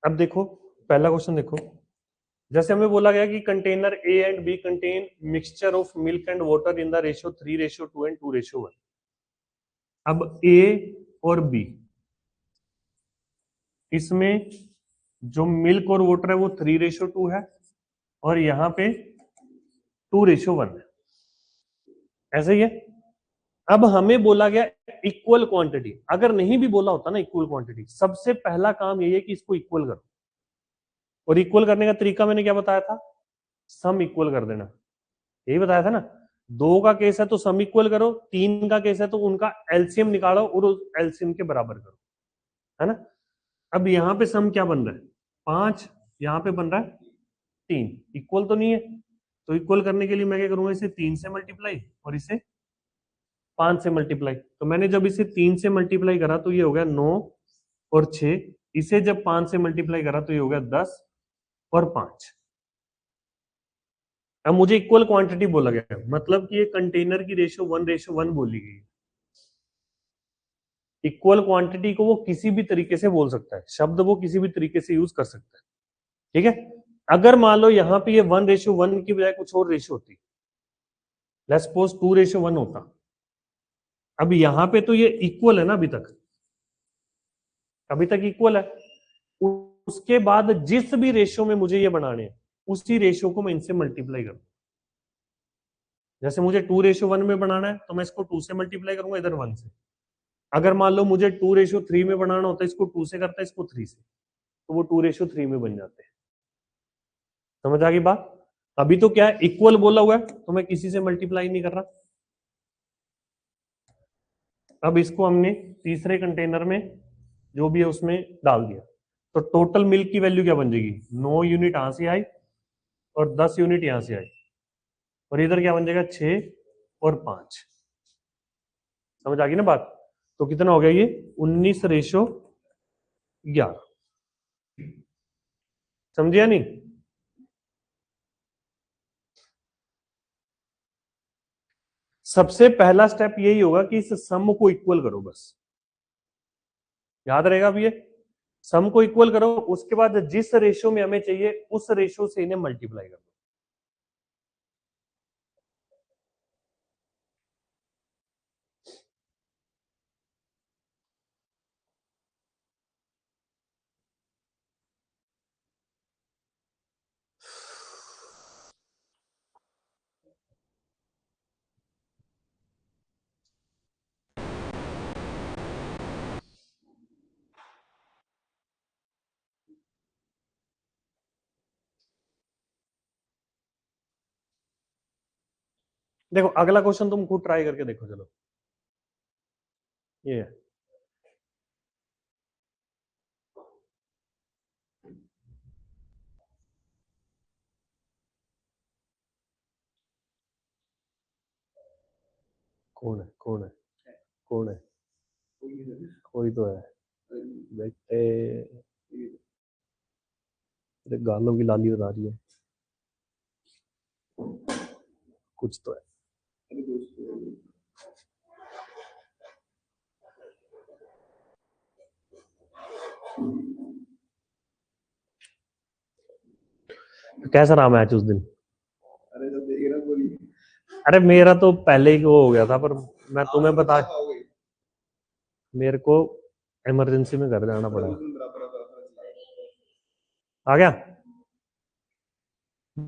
अब देखो पहला क्वेश्चन देखो, जैसे हमें बोला गया कि container A and B contain mixture of milk and water in the ratio 3:2 and 2:1। अब ए और बी, इसमें जो मिल्क और वाटर है वो 3:2 है और यहाँ पे 2:1 है, ऐसे ही है। अब हमें बोला गया इक्वल क्वांटिटी, अगर नहीं भी बोला होता ना इक्वल क्वांटिटी, सबसे पहला काम यही है कि इसको इक्वल करो। और इक्वल करने का तरीका मैंने क्या बताया था? सम इक्वल कर देना, यही बताया था ना। 2 का केस है तो सम इक्वल करो, 3 का केस है तो उनका एलसीएम निकालो और उस एलसीएम के बराबर करो, है ना? अब यहाँ पे सम क्या बन रहा है? 5, यहाँ पे बन रहा है 3, इक्वल तो नहीं है। तो इक्वल करने के लिए मैं क्या करूंगा, इसे 3 से मल्टीप्लाई और इसे 5 से मल्टीप्लाई। तो मैंने जब इसे 3 से मल्टीप्लाई करा तो ये हो गया 9 और 6, इसे जब 5 से मल्टीप्लाई करा तो ये हो गया 10 और 5। अब मुझे इक्वल क्वांटिटी बोला गया, मतलब कि ये कंटेनर की रेशियो 1:1 बोली गई। इक्वल क्वांटिटी को वो किसी भी तरीके से बोल सकता है, शब्द वो किसी भी तरीके से यूज कर सकता है, ठीक है। अगर मान लो यहाँ पे ये 1:1 की बजाय कुछ और रेशियो होती, लेट्स सपोज 2:1 होता, अब यहाँ पे तो ये इक्वल है ना, अभी तक इक्वल है। उसके बाद जिस भी रेशियो में मुझे ये बनाने हैं, उसी रेशियो को मैं इनसे मल्टीप्लाई करूँ। जैसे मुझे 2:1 में बनाना है तो मैं इसको 2 से मल्टीप्लाई करूंगा, इधर 1 से। अगर मान लो मुझे 2:3 में बनाना होता है, इसको 2 से करता है, इसको 3 से, तो वो 2:3 में बन जाते हैं। समझ आ गई बात? अभी तो क्या है, इक्वल बोला हुआ है तो मैं किसी से मल्टीप्लाई नहीं कर रहा। अब इसको हमने तीसरे कंटेनर में जो भी है उसमें डाल दिया, तो टोटल मिल्क की वैल्यू क्या बन जाएगी? 9 यूनिट यहां से आई और 10 यूनिट यहां से आई, और इधर क्या बन जाएगा? 6 और 5। समझ आ गई ना बात? तो कितना हो गया ये? 19:11। समझिया नहीं? सबसे पहला स्टेप यही होगा कि इस सम को इक्वल करो, बस याद रहेगा अब ये। सम को इक्वल करो, उसके बाद जिस रेशियो में हमें चाहिए उस रेशियो से इन्हें मल्टीप्लाई करो। देखो अगला क्वेश्चन तुम खुद ट्राई करके देखो, चलो ये है। कौन है कौन है कौन है? कोई तो है बेटे, तेरे गालों की लाली उड़ा रही है, कुछ तो है। कैसा रहा मैच उस दिन? अरे मेरा तो पहले ही वो हो गया था, पर मैं तुम्हें बता, मेरे को इमरजेंसी में घर जाना पड़ा। आ गया।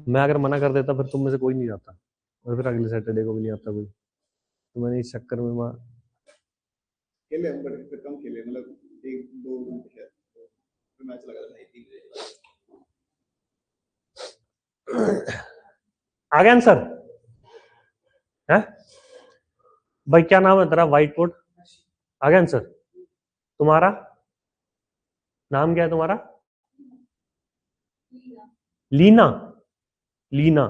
मैं अगर मना कर देता फिर तुम में से कोई नहीं जाता, और फिर अगले सैटरडे को भी नहीं आता कोई, तो मैंने इस चक्कर में खेले हम, बड़े फिर कम खेले, मतलब एक दो घंटे फिर मैच लगा था 3 बजे। आ गया आंसर है भाई? क्या नाम है तेरा? White coat. आ गया आंसर? तुम्हारा नाम क्या है तुम्हारा? लीना। लीना।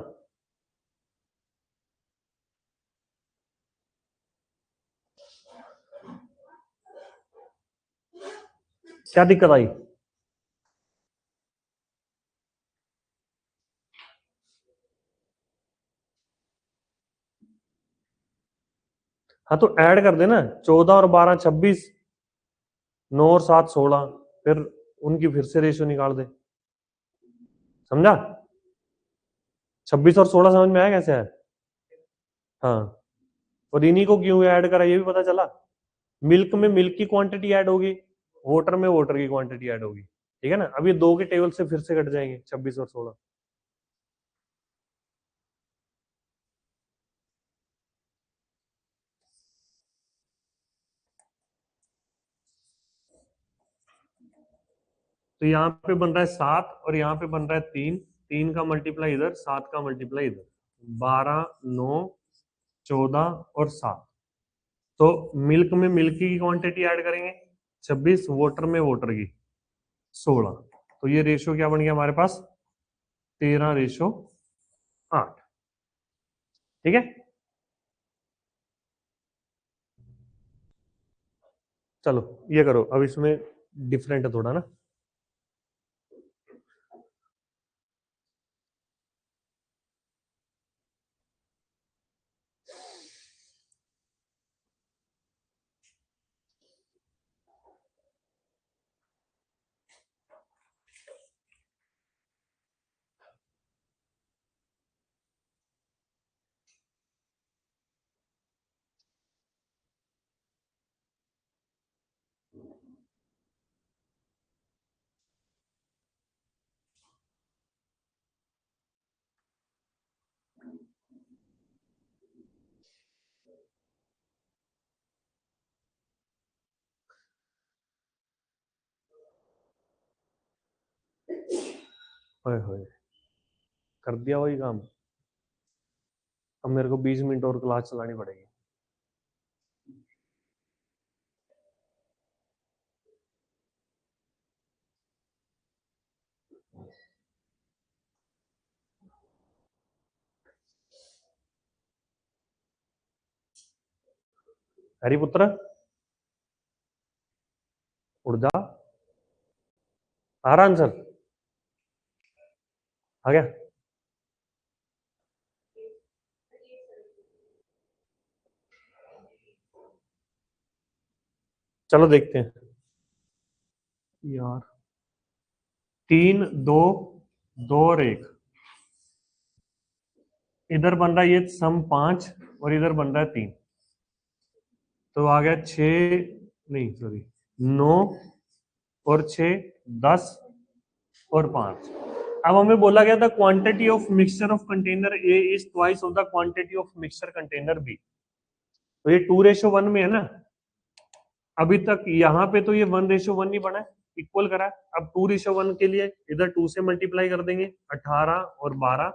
क्या दिक्कत आई? हाँ तो ऐड कर देना, 14 और 12 26, 9 और 7 16, फिर उनकी फिर से रेशियो निकाल दे। समझा? 26 और 16 समझ में आया कैसे है? हाँ, और इन्हीं को क्यों ऐड करा ये भी पता चला। मिल्क में मिल्क की क्वांटिटी ऐड होगी, वाटर में वाटर की क्वांटिटी ऐड होगी, ठीक है ना? अब ये दो के टेबल से फिर से कट जाएंगे 26 और 16। तो यहाँ पे बन रहा है 7 और यहाँ पे बन रहा है 3, 3 का मल्टीप्लाई इधर, 7 का मल्टीप्लाई इधर, 12 9 14 और 7। तो मिल्क में मिल्क की क्वांटिटी ऐड करेंगे 26, वाटर में वाटर की 16, तो ये रेशियो क्या बन गया हमारे पास? 13:8। ठीक है। चलो ये करो, अब इसमें डिफरेंट है थोड़ा ना। होए होए, कर दिया वही काम। अब मेरे को 20 मिनट और क्लास चलानी पड़ेगी। हरिपुत्र उड़ जा। आ रहा आंसर? आ गया? चलो देखते हैं यार। 3 2 2 और 1, इधर बन रहा है ये सम 5 और इधर बन रहा है 3, तो आ गया 6, नहीं सॉरी 9 और 6 10 और 5। अब हमें बोला गया था quantity of mixture of container A is twice of the quantity of mixture container B, तो ये 2:1 में है ना। अभी तक यहाँ पे तो ये 1:1 नहीं बना है, इक्वल करा है। अब 2:1 के लिए इधर 2 से मल्टीप्लाई कर देंगे, 18 और 12,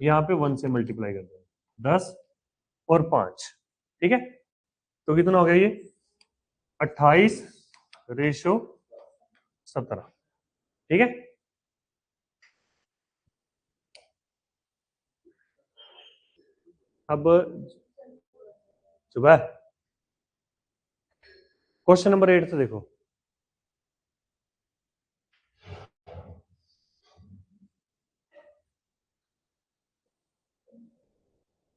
यहाँ पे 1 से मल्टीप्लाई कर देंगे 10 और 5, ठीक है। तो कितना हो गया ये 28:17, ठीक है। अब सुबह क्वेश्चन नंबर 8 से देखो।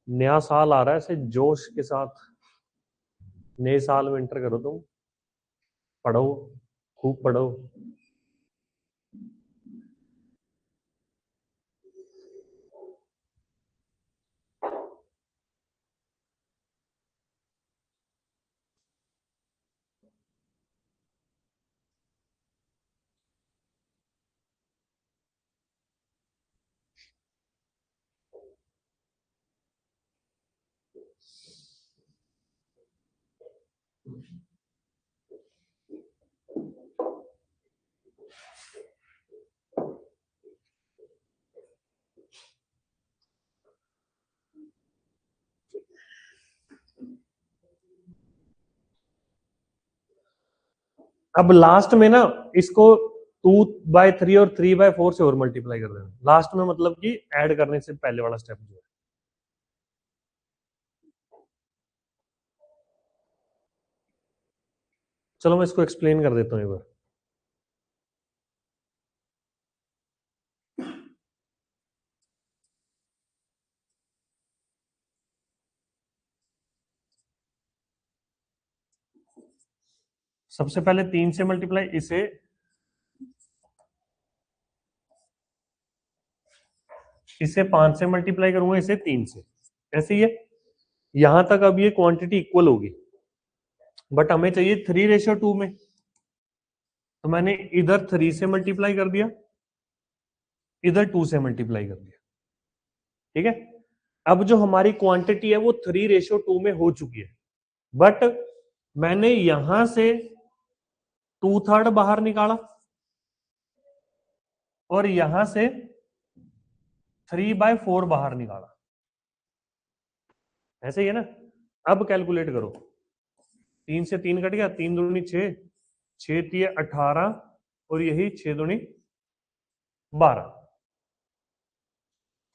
नया साल आ रहा है, ऐसे जोश के साथ नए साल में एंटर करो, तुम पढ़ो, खूब पढ़ो। अब लास्ट में ना इसको 2/3 और 3/4 से और मल्टीप्लाई कर देना लास्ट में, मतलब कि ऐड करने से पहले वाला स्टेप जो है। चलो मैं इसको एक्सप्लेन कर देता हूँ एक बार। सबसे पहले 3 से मल्टीप्लाई, इसे 5 से मल्टीप्लाई करूंगा, इसे 3 से, ऐसे ही है। यहां तक अब ये क्वांटिटी इक्वल होगी, बट हमें चाहिए 3:2 में, तो मैंने इधर 3 से मल्टीप्लाई कर दिया, इधर 2 से मल्टीप्लाई कर दिया, ठीक है। अब जो हमारी क्वांटिटी है वो 3:2 में हो चुकी है, बट मैंने यहां से 2/3 बाहर निकाला और यहां से 3/4 बाहर निकाला, ऐसे ही है ना। अब कैलकुलेट करो, 3 से 3 कट गया, 3 दूनी 6, 6 3 18, और यही 6 दूनी 12,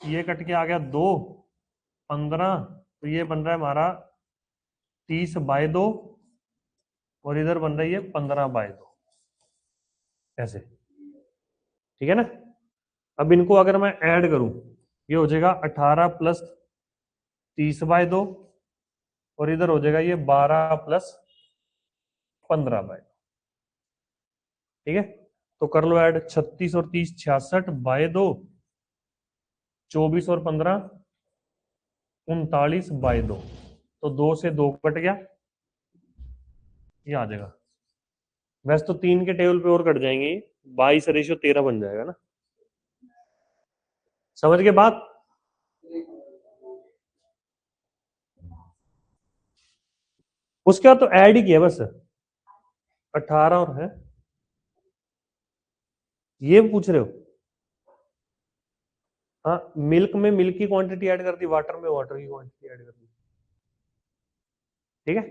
ये कट के आ गया 2 15, तो ये बन रहा है हमारा 30/2, और इधर बन रही है 15/2, ऐसे, ठीक है ना। अब इनको अगर मैं ऐड करूं, ये हो जाएगा 18 + 30/2, और इधर हो जाएगा ये 12 + 15/2, ठीक है। तो कर लो ऐड, 36 और 30 66/2, 24 और 15 39/2, तो 2 से 2 कट गया, ये आ जाएगा। वैसे तो 3 के टेबल पे और कट जाएंगे, 22:13 बन जाएगा ना, समझ के बात। उसके बाद तो ऐड ही किया बस, 18 और है, ये पूछ रहे हो। हाँ, मिल्क में मिल्क की क्वांटिटी ऐड कर दी, वाटर में वाटर की क्वांटिटी ऐड कर दी, ठीक है।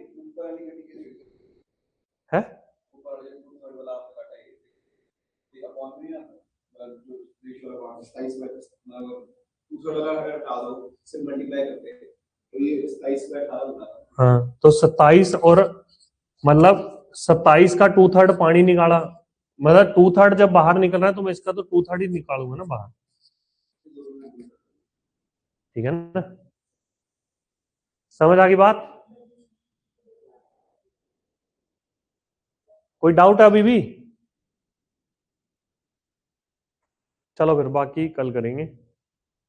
हाँ, तो 27 और मतलब 27 का 2/3 पानी निकाला, मतलब 2/3 जब बाहर निकल रहा है तो मैं इसका तो 2/3 ही निकालूंगा ना बाहर, ठीक है ना। समझ आ गई बात, कोई डाउट है अभी भी। चलो फिर बाकी कल करेंगे।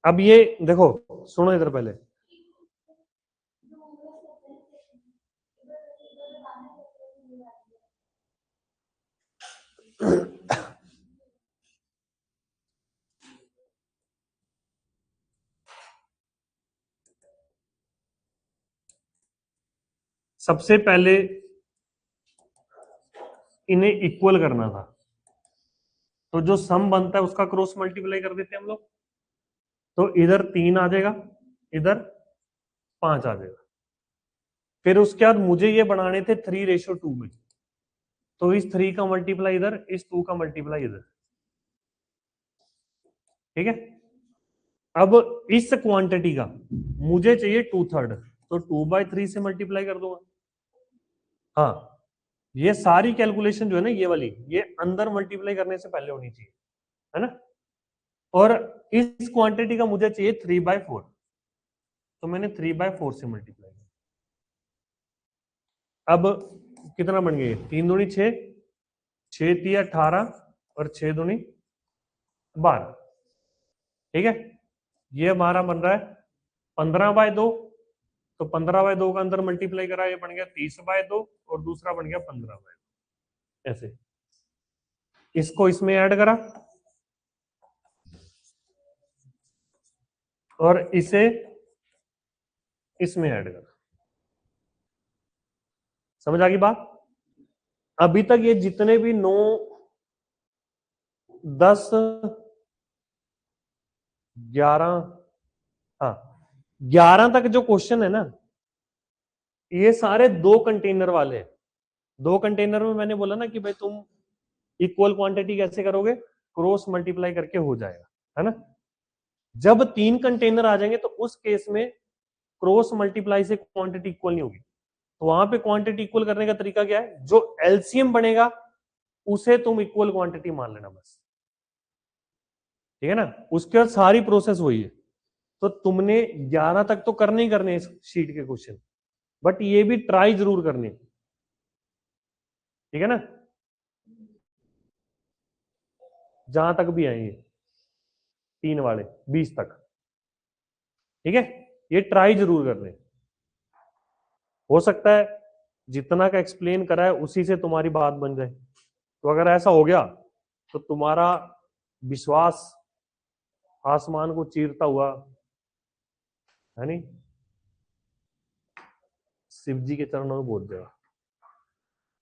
अब ये देखो, सुनो इधर पहले, सबसे पहले इन्हें इक्वल करना था, तो जो सम बनता है उसका क्रॉस मल्टीप्लाई कर देते हैं हम लोग, तो इधर 3 आ जाएगा, इधर 5 आ जाएगा, फिर उसके बाद मुझे ये बनाने थे 3:2 में, तो इस 3 का मल्टीप्लाई इधर, इस 2 का मल्टीप्लाई इधर, ठीक है। अब इस क्वांटिटी का मुझे चाहिए 2/3, तो 2/3 से मल्टीप्लाई कर दूंगा। हाँ, ये सारी कैलकुलेशन जो है ना, ये वाली, ये अंदर मल्टीप्लाई करने से पहले होनी चाहिए, है ना। और इस क्वांटिटी का मुझे चाहिए 3/4, तो मैंने 3/4 से मल्टीप्लाई किया। अब कितना बन गया? 3 दूनी 6, 6 3 18 और 6 दूनी 12, ठीक है। ये हमारा बन रहा है 15/2, तो 15/2 का अंदर मल्टीप्लाई करा, ये बन गया 30/2 और दूसरा बन गया 15/2, ऐसे। इसको इसमें ऐड करा और इसे इसमें ऐड करा। समझ आ गई बात? अभी तक ये जितने भी 9 10 11, हाँ 11 तक जो क्वेश्चन है ना, ये सारे 2 कंटेनर वाले हैं। 2 कंटेनर में मैंने बोला ना कि भाई तुम इक्वल क्वांटिटी कैसे करोगे, क्रॉस मल्टीप्लाई करके हो जाएगा, है ना। जब 3 कंटेनर आ जाएंगे तो उस केस में क्रॉस मल्टीप्लाई से क्वांटिटी इक्वल नहीं होगी। तो वहां पे क्वांटिटी इक्वल करने का तरीका क्या है, जो एलसीएम बनेगा उसे तुम इक्वल क्वांटिटी मान लेना बस, ठीक है ना। उसके बाद सारी प्रोसेस वही है। तो तुमने 11 तक तो करने ही करने इस शीट के क्वेश्चन, बट ये भी ट्राई जरूर करनी, ठीक है ना, जहां तक भी आएंगे 3 वाले 20 तक, ठीक है। ये ट्राई जरूर करने, हो सकता है जितना का एक्सप्लेन करा है उसी से तुम्हारी बात बन जाए। तो अगर ऐसा हो गया तो तुम्हारा विश्वास आसमान को चीरता हुआ, है नहीं, शिव जी के चरणों में पहुंच जाएगा।